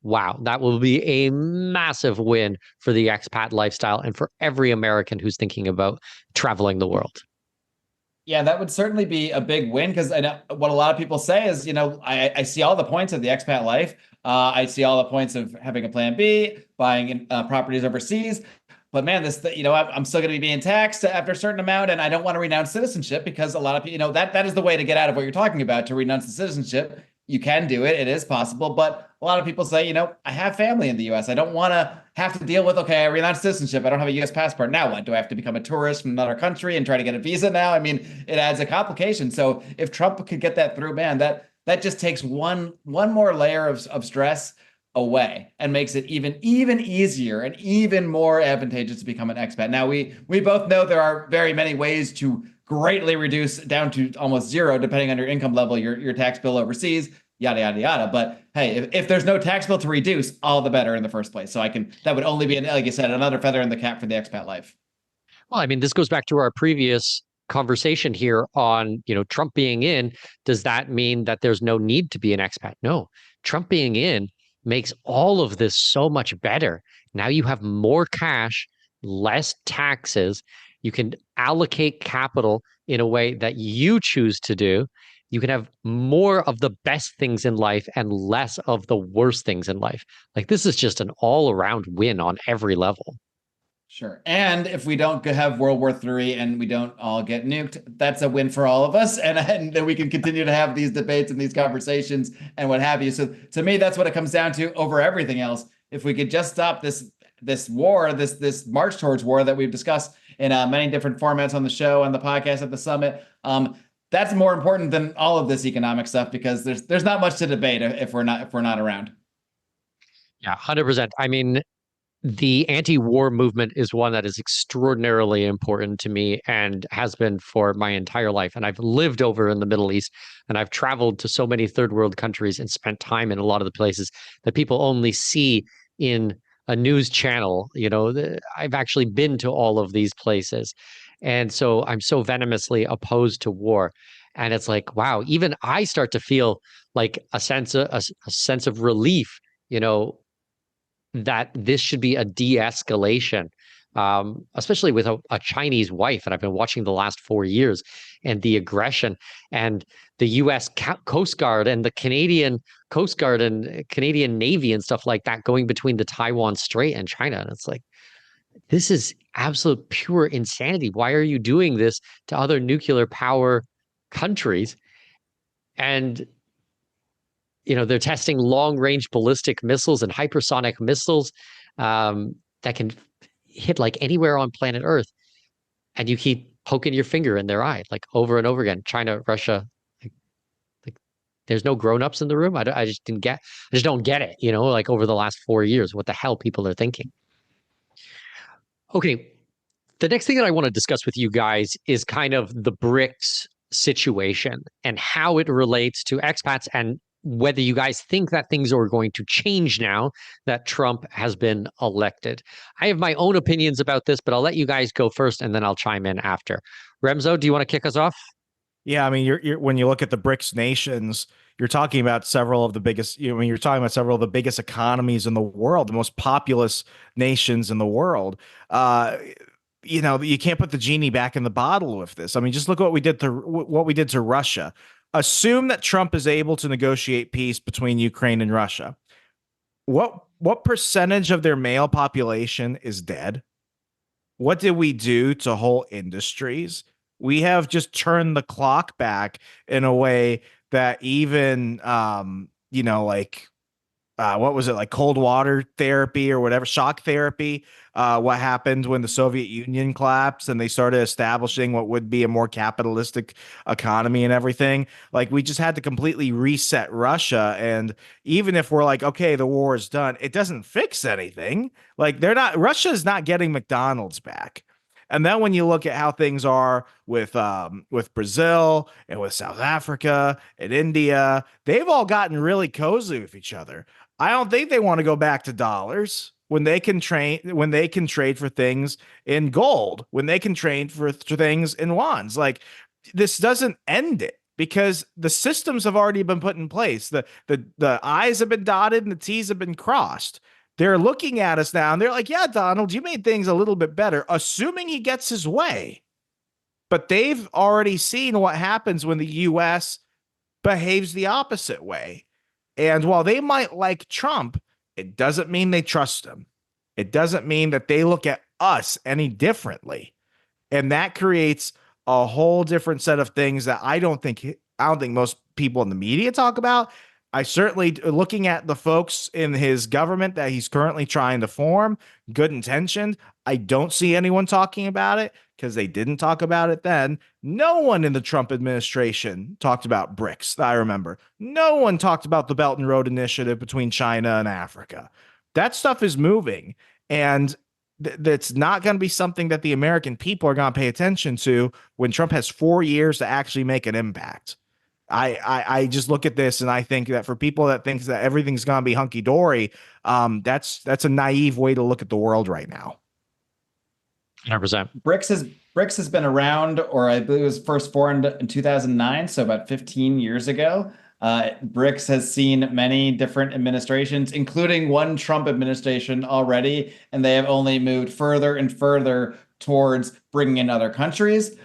wow, that will be a massive win for the expat lifestyle and for every American who's thinking about traveling the world. Yeah, that would certainly be a big win, because I know what a lot of people say is, I see all the points of the expat life. I see all the points of having a plan B, buying properties overseas. but man, I'm still going to be being taxed after a certain amount, and I don't want to renounce citizenship, because a lot of people, that is the way to get out of what you're talking about, to renounce the citizenship. You can do it. It is possible. But a lot of people say, I have family in the US. I don't want to have to deal with, okay, I renounced citizenship. I don't have a US passport. Now what? Do I have to become a tourist from another country and try to get a visa now? I mean, it adds a complication. So if Trump could get that through, man, that just takes one more layer of stress away and makes it even easier and even more advantageous to become an expat. Now, we both know there are very many ways to greatly reduce down to almost zero, depending on your income level, your tax bill overseas, yada, yada, yada. But hey, if there's no tax bill to reduce, all the better in the first place. So that would only be, like you said, another feather in the cap for the expat life. Well, I mean, this goes back to our previous conversation here on, Trump being in. Does that mean that there's no need to be an expat? No. Trump being in makes all of this so much better. Now you have more cash, less taxes. You can allocate capital in a way that you choose to do. You can have more of the best things in life and less of the worst things in life. Like, this is just an all-around win on every level. Sure. And if we don't have World War III and we don't all get nuked, that's a win for all of us. And then we can continue to have these debates and these conversations and what have you. So to me, that's what it comes down to over everything else. If we could just stop this war, this march towards war that we've discussed in many different formats on the show, on the podcast, at the summit, that's more important than all of this economic stuff, because there's not much to debate if we're not around. Yeah, 100%. I mean, the anti-war movement is one that is extraordinarily important to me and has been for my entire life. And I've lived over in the Middle East, and I've traveled to so many third world countries and spent time in a lot of the places that people only see in a news channel. I've actually been to all of these places. And so I'm so venomously opposed to war. And it's like, wow, even I start to feel like a sense of relief, that this should be a de-escalation, especially with a Chinese wife. And I've been watching the last 4 years, and the aggression, and the U.S. Coast Guard and the Canadian Coast Guard and Canadian Navy and stuff like that going between the Taiwan Strait and China. And it's like, this is absolute pure insanity. Why are you doing this to other nuclear power countries? And they're testing long-range ballistic missiles and hypersonic missiles that can hit like anywhere on planet Earth. And you keep poking your finger in their eye, like over and over again. China, Russia, like there's no grown-ups in the room. I just don't get it, like over the last 4 years, what the hell people are thinking. Okay, the next thing that I want to discuss with you guys is kind of the BRICS situation and how it relates to expats, and whether you guys think that things are going to change now that Trump has been elected. I have my own opinions about this, but I'll let you guys go first, and then I'll chime in after. Remso, do you want to kick us off? Yeah, I mean, you're when you look at the BRICS nations, you're talking about several of the biggest. You're talking about several of the biggest economies in the world, the most populous nations in the world. You can't put the genie back in the bottle with this. I mean, just look what we did to Russia. Assume that Trump is able to negotiate peace between Ukraine and Russia. What percentage of their male population is dead? What did we do to whole industries? We have just turned the clock back in a way that even, what was it, like cold water therapy or whatever, shock therapy? What happened when the Soviet Union collapsed and they started establishing what would be a more capitalistic economy and everything? Like, we just had to completely reset Russia. And even if we're like, okay, the war is done, it doesn't fix anything. Like, Russia is not getting McDonald's back. And then when you look at how things are with Brazil and with South Africa and India, they've all gotten really cozy with each other. I don't think they want to go back to dollars when they can trade for things in gold, when they can trade for things in wands. Like, this doesn't end it, because the systems have already been put in place. The I's have been dotted and the T's have been crossed. They're looking at us now and they're like, yeah, Donald, you made things a little bit better, assuming he gets his way. But they've already seen what happens when the U.S. behaves the opposite way. And while they might like Trump, it doesn't mean they trust him. It doesn't mean that they look at us any differently. And that creates a whole different set of things that I don't think most people in the media talk about. I certainly, looking at the folks in his government that he's currently trying to form, good intentioned, I don't see anyone talking about it because they didn't talk about it then. No one in the Trump administration talked about BRICS, that I remember. No one talked about the Belt and Road Initiative between China and Africa. That stuff is moving, and that's not going to be something that the American people are going to pay attention to when Trump has 4 years to actually make an impact. I just look at this and I think that for people that think that everything's going to be hunky dory, that's a naive way to look at the world right now. 100%. BRICS has been around, or I believe it was first formed in 2009, so about 15 years ago. BRICS has seen many different administrations, including one Trump administration already, and they have only moved further and further towards bringing in other countries,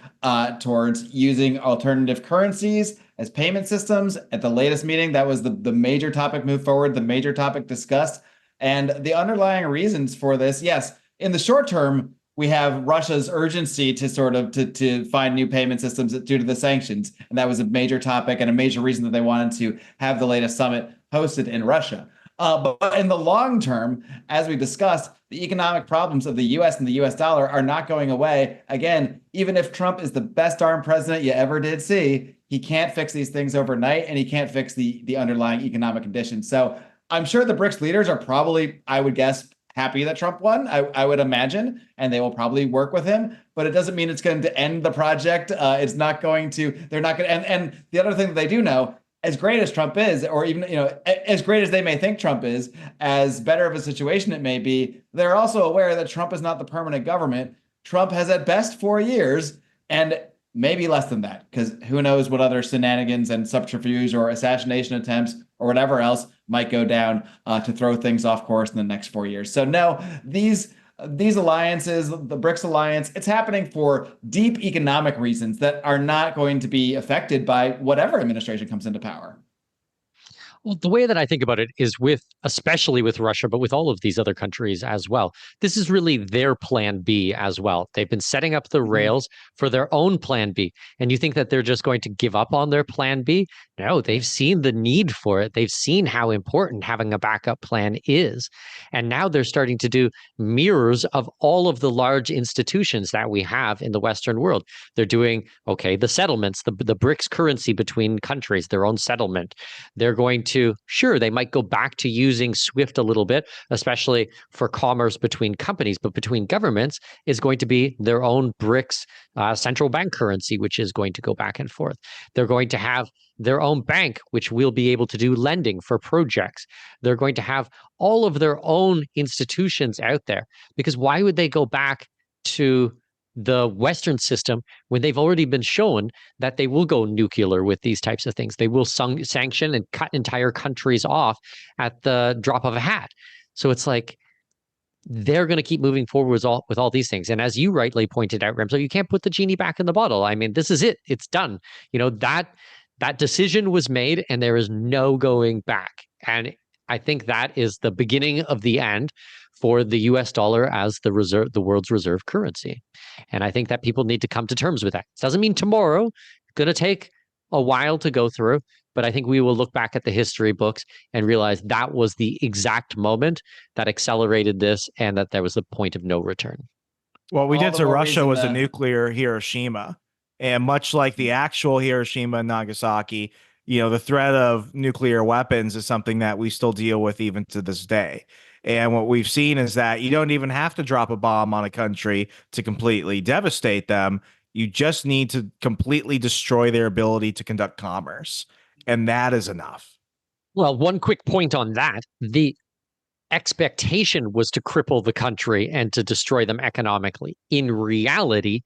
towards using alternative currencies as payment systems. At the latest meeting, that was the major topic moved forward, the major topic discussed. And the underlying reasons for this, yes, in the short term, we have Russia's urgency to sort of to find new payment systems due to the sanctions. And that was a major topic and a major reason that they wanted to have the latest summit hosted in Russia. But in the long term, as we discussed, the economic problems of the U.S. and the U.S. dollar are not going away. Again, even if Trump is the best darn president you ever did see, he can't fix these things overnight, and he can't fix the underlying economic conditions. So I'm sure the BRICS leaders are probably, I would guess, happy that Trump won, I would imagine, and they will probably work with him, but it doesn't mean it's going to end the project. It's not going to, they're not going to, and the other thing that they do know, as great as Trump is, or even, as great as they may think Trump is, as better of a situation it may be, they're also aware that Trump is not the permanent government. Trump has at best 4 years, and maybe less than that, because who knows what other shenanigans and subterfuge or assassination attempts or whatever else might go down to throw things off course in the next 4 years. So no, these alliances, the BRICS alliance, it's happening for deep economic reasons that are not going to be affected by whatever administration comes into power. Well, the way that I think about it is especially with Russia, but with all of these other countries as well, this is really their plan B as well. They've been setting up the rails for their own plan B. And you think that they're just going to give up on their plan B? No, they've seen the need for it. They've seen how important having a backup plan is. And now they're starting to do mirrors of all of the large institutions that we have in the Western world. They're doing, the settlements, the BRICS currency between countries, their own settlement. They're going to, sure, they might go back to using SWIFT a little bit, especially for commerce between companies, but between governments is going to be their own BRICS central bank currency, which is going to go back and forth. They're going to have their own bank, which will be able to do lending for projects. They're going to have all of their own institutions out there, because why would they go back to the Western system when they've already been shown that they will go nuclear with these types of things? They will sanction and cut entire countries off at the drop of a hat. So it's like they're going to keep moving forward with all these things. And as you rightly pointed out, Remso, you can't put the genie back in the bottle. I mean, this is it. It's done. That decision was made and there is no going back. And I think that is the beginning of the end for the US dollar as the world's reserve currency. And I think that people need to come to terms with that. It doesn't mean tomorrow. It's going to take a while to go through, but I think we will look back at the history books and realize that was the exact moment that accelerated this and that there was the point of no return. What we did to Russia was a nuclear Hiroshima. And much like the actual Hiroshima and Nagasaki, the threat of nuclear weapons is something that we still deal with even to this day. And what we've seen is that you don't even have to drop a bomb on a country to completely devastate them. You just need to completely destroy their ability to conduct commerce. And that is enough. Well, one quick point on that. The expectation was to cripple the country and to destroy them economically. In reality,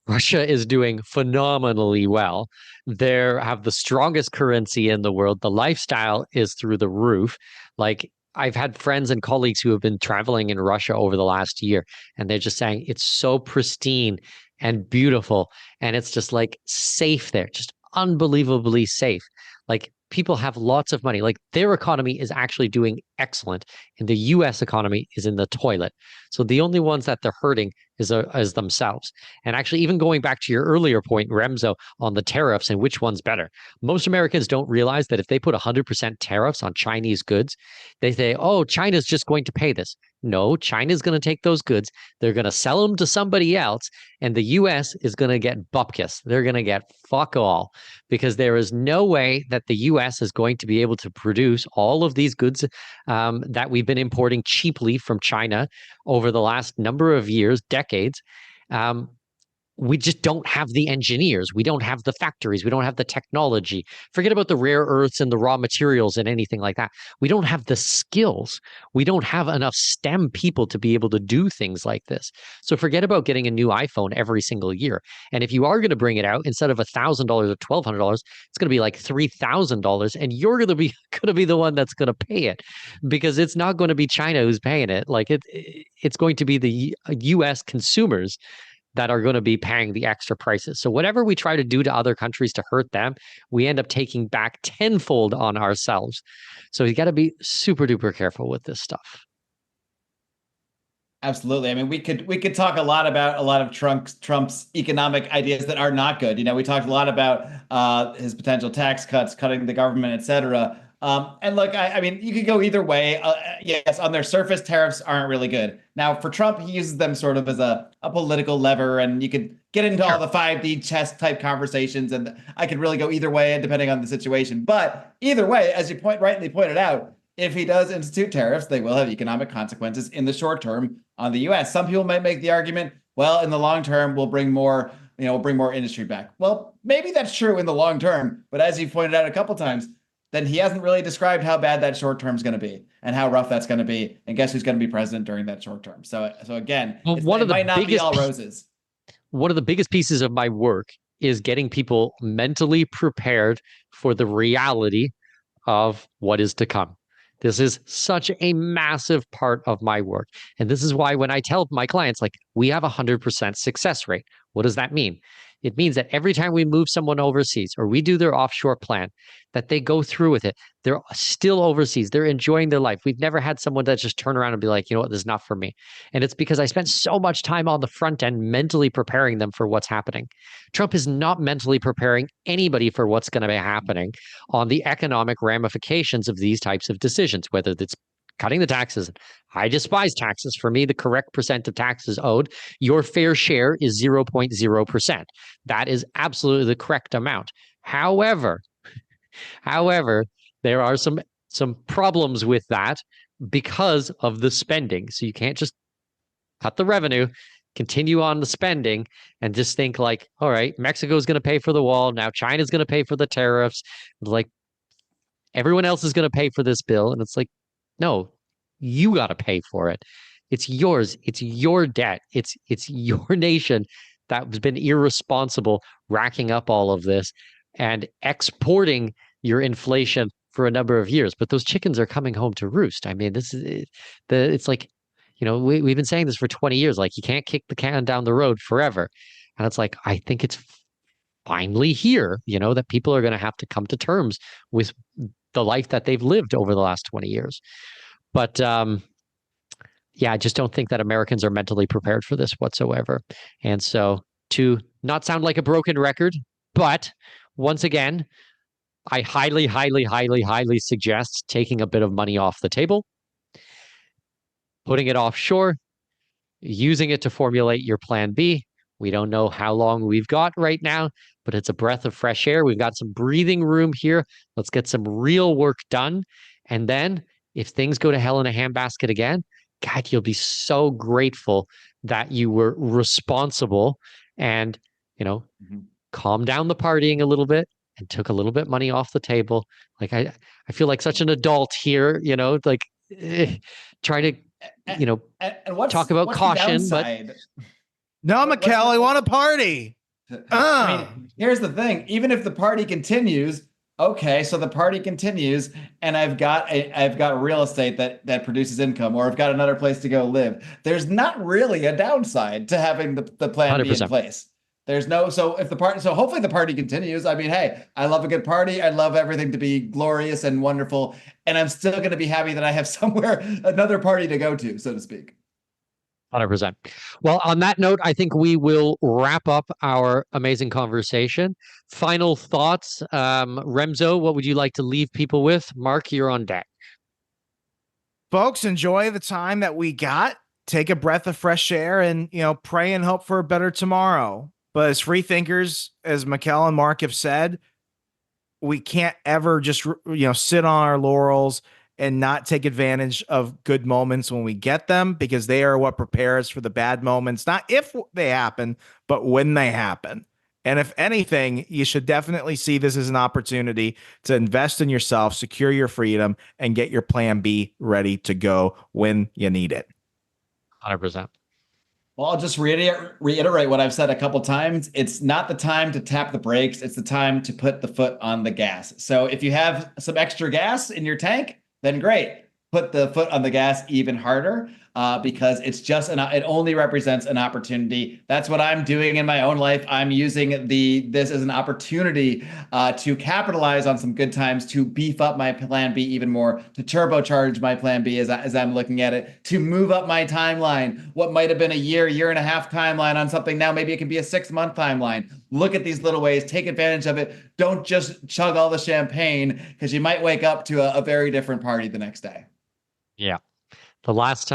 Russia is doing phenomenally well. They have the strongest currency in the world. The lifestyle is through the roof. Like, I've had friends and colleagues who have been traveling in Russia over the last year, and they're just saying it's so pristine and beautiful. And it's just like safe there, just unbelievably safe. Like, people have lots of money. Like, their economy is actually doing excellent, and the US economy is in the toilet. So the only ones that they're hurting is themselves. And actually, even going back to your earlier point, Remso, on the tariffs and which one's better, most Americans don't realize that if they put 100% tariffs on Chinese goods, they say, oh, China's just going to pay this. No, China's going to take those goods, they're going to sell them to somebody else, and the US is going to get bupkis. They're going to get fuck all, because there is no way that the US is going to be able to produce all of these goods that we've been importing cheaply from China over the last number of years, decades. We just don't have the engineers. We don't have the factories. We don't have the technology. Forget about the rare earths and the raw materials and anything like that. We don't have the skills. We don't have enough STEM people to be able to do things like this. So forget about getting a new iPhone every single year. And if you are going to bring it out, instead of $1,000 or $1,200, it's going to be like $3,000, and you're going to be the one that's going to pay it, because it's not going to be China who's paying it. Like it's going to be the U.S. consumers that are going to be paying the extra prices. So whatever we try to do to other countries to hurt them, we end up taking back tenfold on ourselves. So you got to be super duper careful with this stuff. Absolutely. I mean, we could talk a lot about a lot of Trump's economic ideas that are not good. You know, we talked a lot about his potential tax cuts, cutting the government, et cetera. And look, I mean, you could go either way. Yes, on their surface, tariffs aren't really good. Now, for Trump, he uses them sort of as a political lever, and you could get into all the 5D chess type conversations, and I could really go either way depending on the situation. But either way, as you rightly pointed out, if he does institute tariffs, they will have economic consequences in the short term on the U.S. Some people might make the argument, well, in the long term, we'll bring more industry back. Well, maybe that's true in the long term, but as you pointed out a couple times, then he hasn't really described how bad that short term is going to be and how rough that's going to be. And guess who's going to be president during that short term? So again, it might not be all roses. One of the biggest pieces of my work is getting people mentally prepared for the reality of what is to come. This is such a massive part of my work. And this is why when I tell my clients, like, we have 100% success rate. What does that mean? It means that every time we move someone overseas or we do their offshore plan, that they go through with it. They're still overseas. They're enjoying their life. We've never had someone that just turn around and be like, you know what, this is not for me. And it's because I spent so much time on the front end mentally preparing them for what's happening. Trump is not mentally preparing anybody for what's going to be happening on the economic ramifications of these types of decisions, whether it's cutting the taxes. I despise taxes. For me, the correct percent of taxes owed, your fair share is 0.0%. That is absolutely the correct amount. However, there are some problems with that because of the spending. So you can't just cut the revenue, continue on the spending, and just think like, all right, Mexico's going to pay for the wall. Now China's going to pay for the tariffs. Like, everyone else is going to pay for this bill. And it's like, no, you got to pay for it. It's yours. It's your debt. It's your nation that's been irresponsible, racking up all of this and exporting your inflation for a number of years. But those chickens are coming home to roost. I mean, it's like, you know, we've been saying this for 20 years. Like, you can't kick the can down the road forever. And it's like, I think it's finally here, you know, that people are going to have to come to terms with the life that they've lived over the last 20 years. But yeah, I just don't think that Americans are mentally prepared for this whatsoever. And so, to not sound like a broken record, but once again, I highly, highly, highly, highly suggest taking a bit of money off the table, putting it offshore, using it to formulate your plan B. We don't know how long we've got right now, but it's a breath of fresh air. We've got some breathing room here. Let's get some real work done. And then if things go to hell in a handbasket again, God, you'll be so grateful that you were responsible and, you know, calm down the partying a little bit and took a little bit money off the table. Like, I feel like such an adult here, you know, like try to, you know, talk about caution, but no, Mikkel, I want to party. I mean, here's the thing. Even if the party continues, okay, so the party continues, and I've got real estate that produces income, or I've got another place to go live. There's not really a downside to having the plan 100%. B in place. There's no, so hopefully the party continues. I mean, hey, I love a good party. I love everything to be glorious and wonderful, and I'm still going to be happy that I have another party to go to, so to speak. 100%. Well, on that note, I think we will wrap up our amazing conversation. Final thoughts, Remso, what would you like to leave people with? Marc, you're on deck. Folks, enjoy the time that we got. Take a breath of fresh air and, pray and hope for a better tomorrow. But as free thinkers, as Mikel and Marc have said, we can't ever just, sit on our laurels and not take advantage of good moments when we get them, because they are what prepare us for the bad moments, not if they happen, but when they happen. And if anything, you should definitely see this as an opportunity to invest in yourself, secure your freedom, and get your plan B ready to go when you need it. 100%. Well, I'll just reiterate what I've said a couple times. It's not the time to tap the brakes. It's the time to put the foot on the gas. So if you have some extra gas in your tank, then great. Put the foot on the gas even harder, because it's just it only represents an opportunity. That's what I'm doing in my own life. I'm using this as an opportunity to capitalize on some good times, to beef up my plan B even more, to turbocharge my plan B as I'm looking at it, to move up my timeline. What might have been a year and a half timeline on something, now maybe it can be a 6-month timeline. Look at these little ways, take advantage of it. Don't just chug all the champagne, because you might wake up to a very different party the next day. Yeah. The last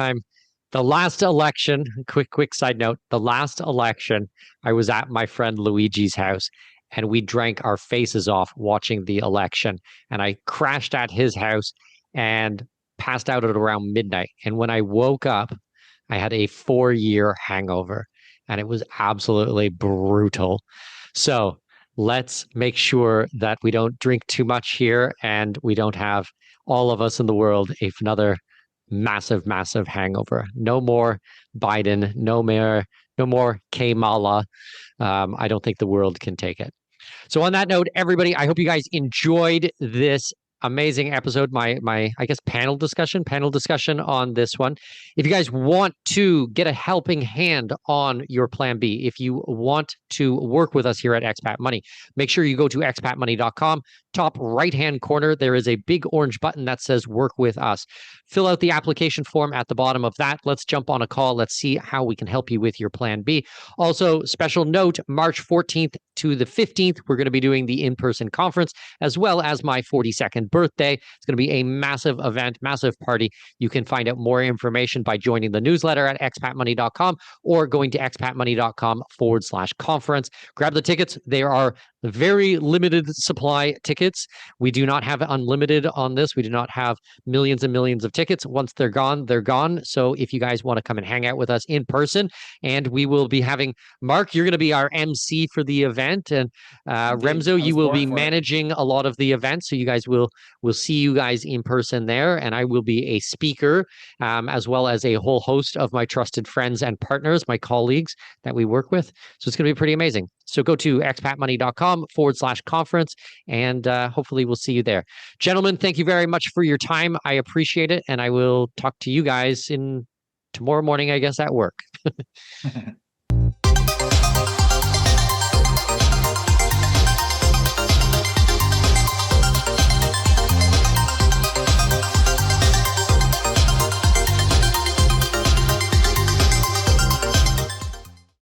election, quick side note, the last election, I was at my friend Luigi's house and we drank our faces off watching the election. And I crashed at his house and passed out at around midnight. And when I woke up, I had a 4-year hangover and it was absolutely brutal. So let's make sure that we don't drink too much here and we don't have all of us in the world another massive hangover. No more Biden, no more Kamala. I don't think the world can take it. So on that note, everybody, I hope you guys enjoyed this amazing episode, my I guess panel discussion on this one. If you guys want to get a helping hand on your plan B, if you want to work with us here at Expat Money, make sure you go to expatmoney.com. Top right hand corner, there is a big orange button that says work with us. Fill out the application form at the bottom of that. Let's jump on a call. Let's see how we can help you with your plan B. Also, special note, March 14th to the 15th, we're going to be doing the in-person conference, as well as my 42nd birthday. It's going to be a massive event, massive party. You can find out more information by joining the newsletter at expatmoney.com or going to expatmoney.com/conference. Grab the tickets. There are very limited supply tickets. We do not have unlimited on this. We do not have millions and millions of tickets. Once they're gone, they're gone. So if you guys want to come and hang out with us in person, and we will be having Marc, you're going to be our MC for the event, and Remso, you will be managing a lot of the events. So you guys will see you guys in person there, and I will be a speaker, as well as a whole host of my trusted friends and partners, my colleagues that we work with. So it's going to be pretty amazing. So go to expatmoney.com/conference, and hopefully we'll see you there. Gentlemen, thank you very much for your time. I appreciate it. And I will talk to you guys tomorrow morning, I guess, at work.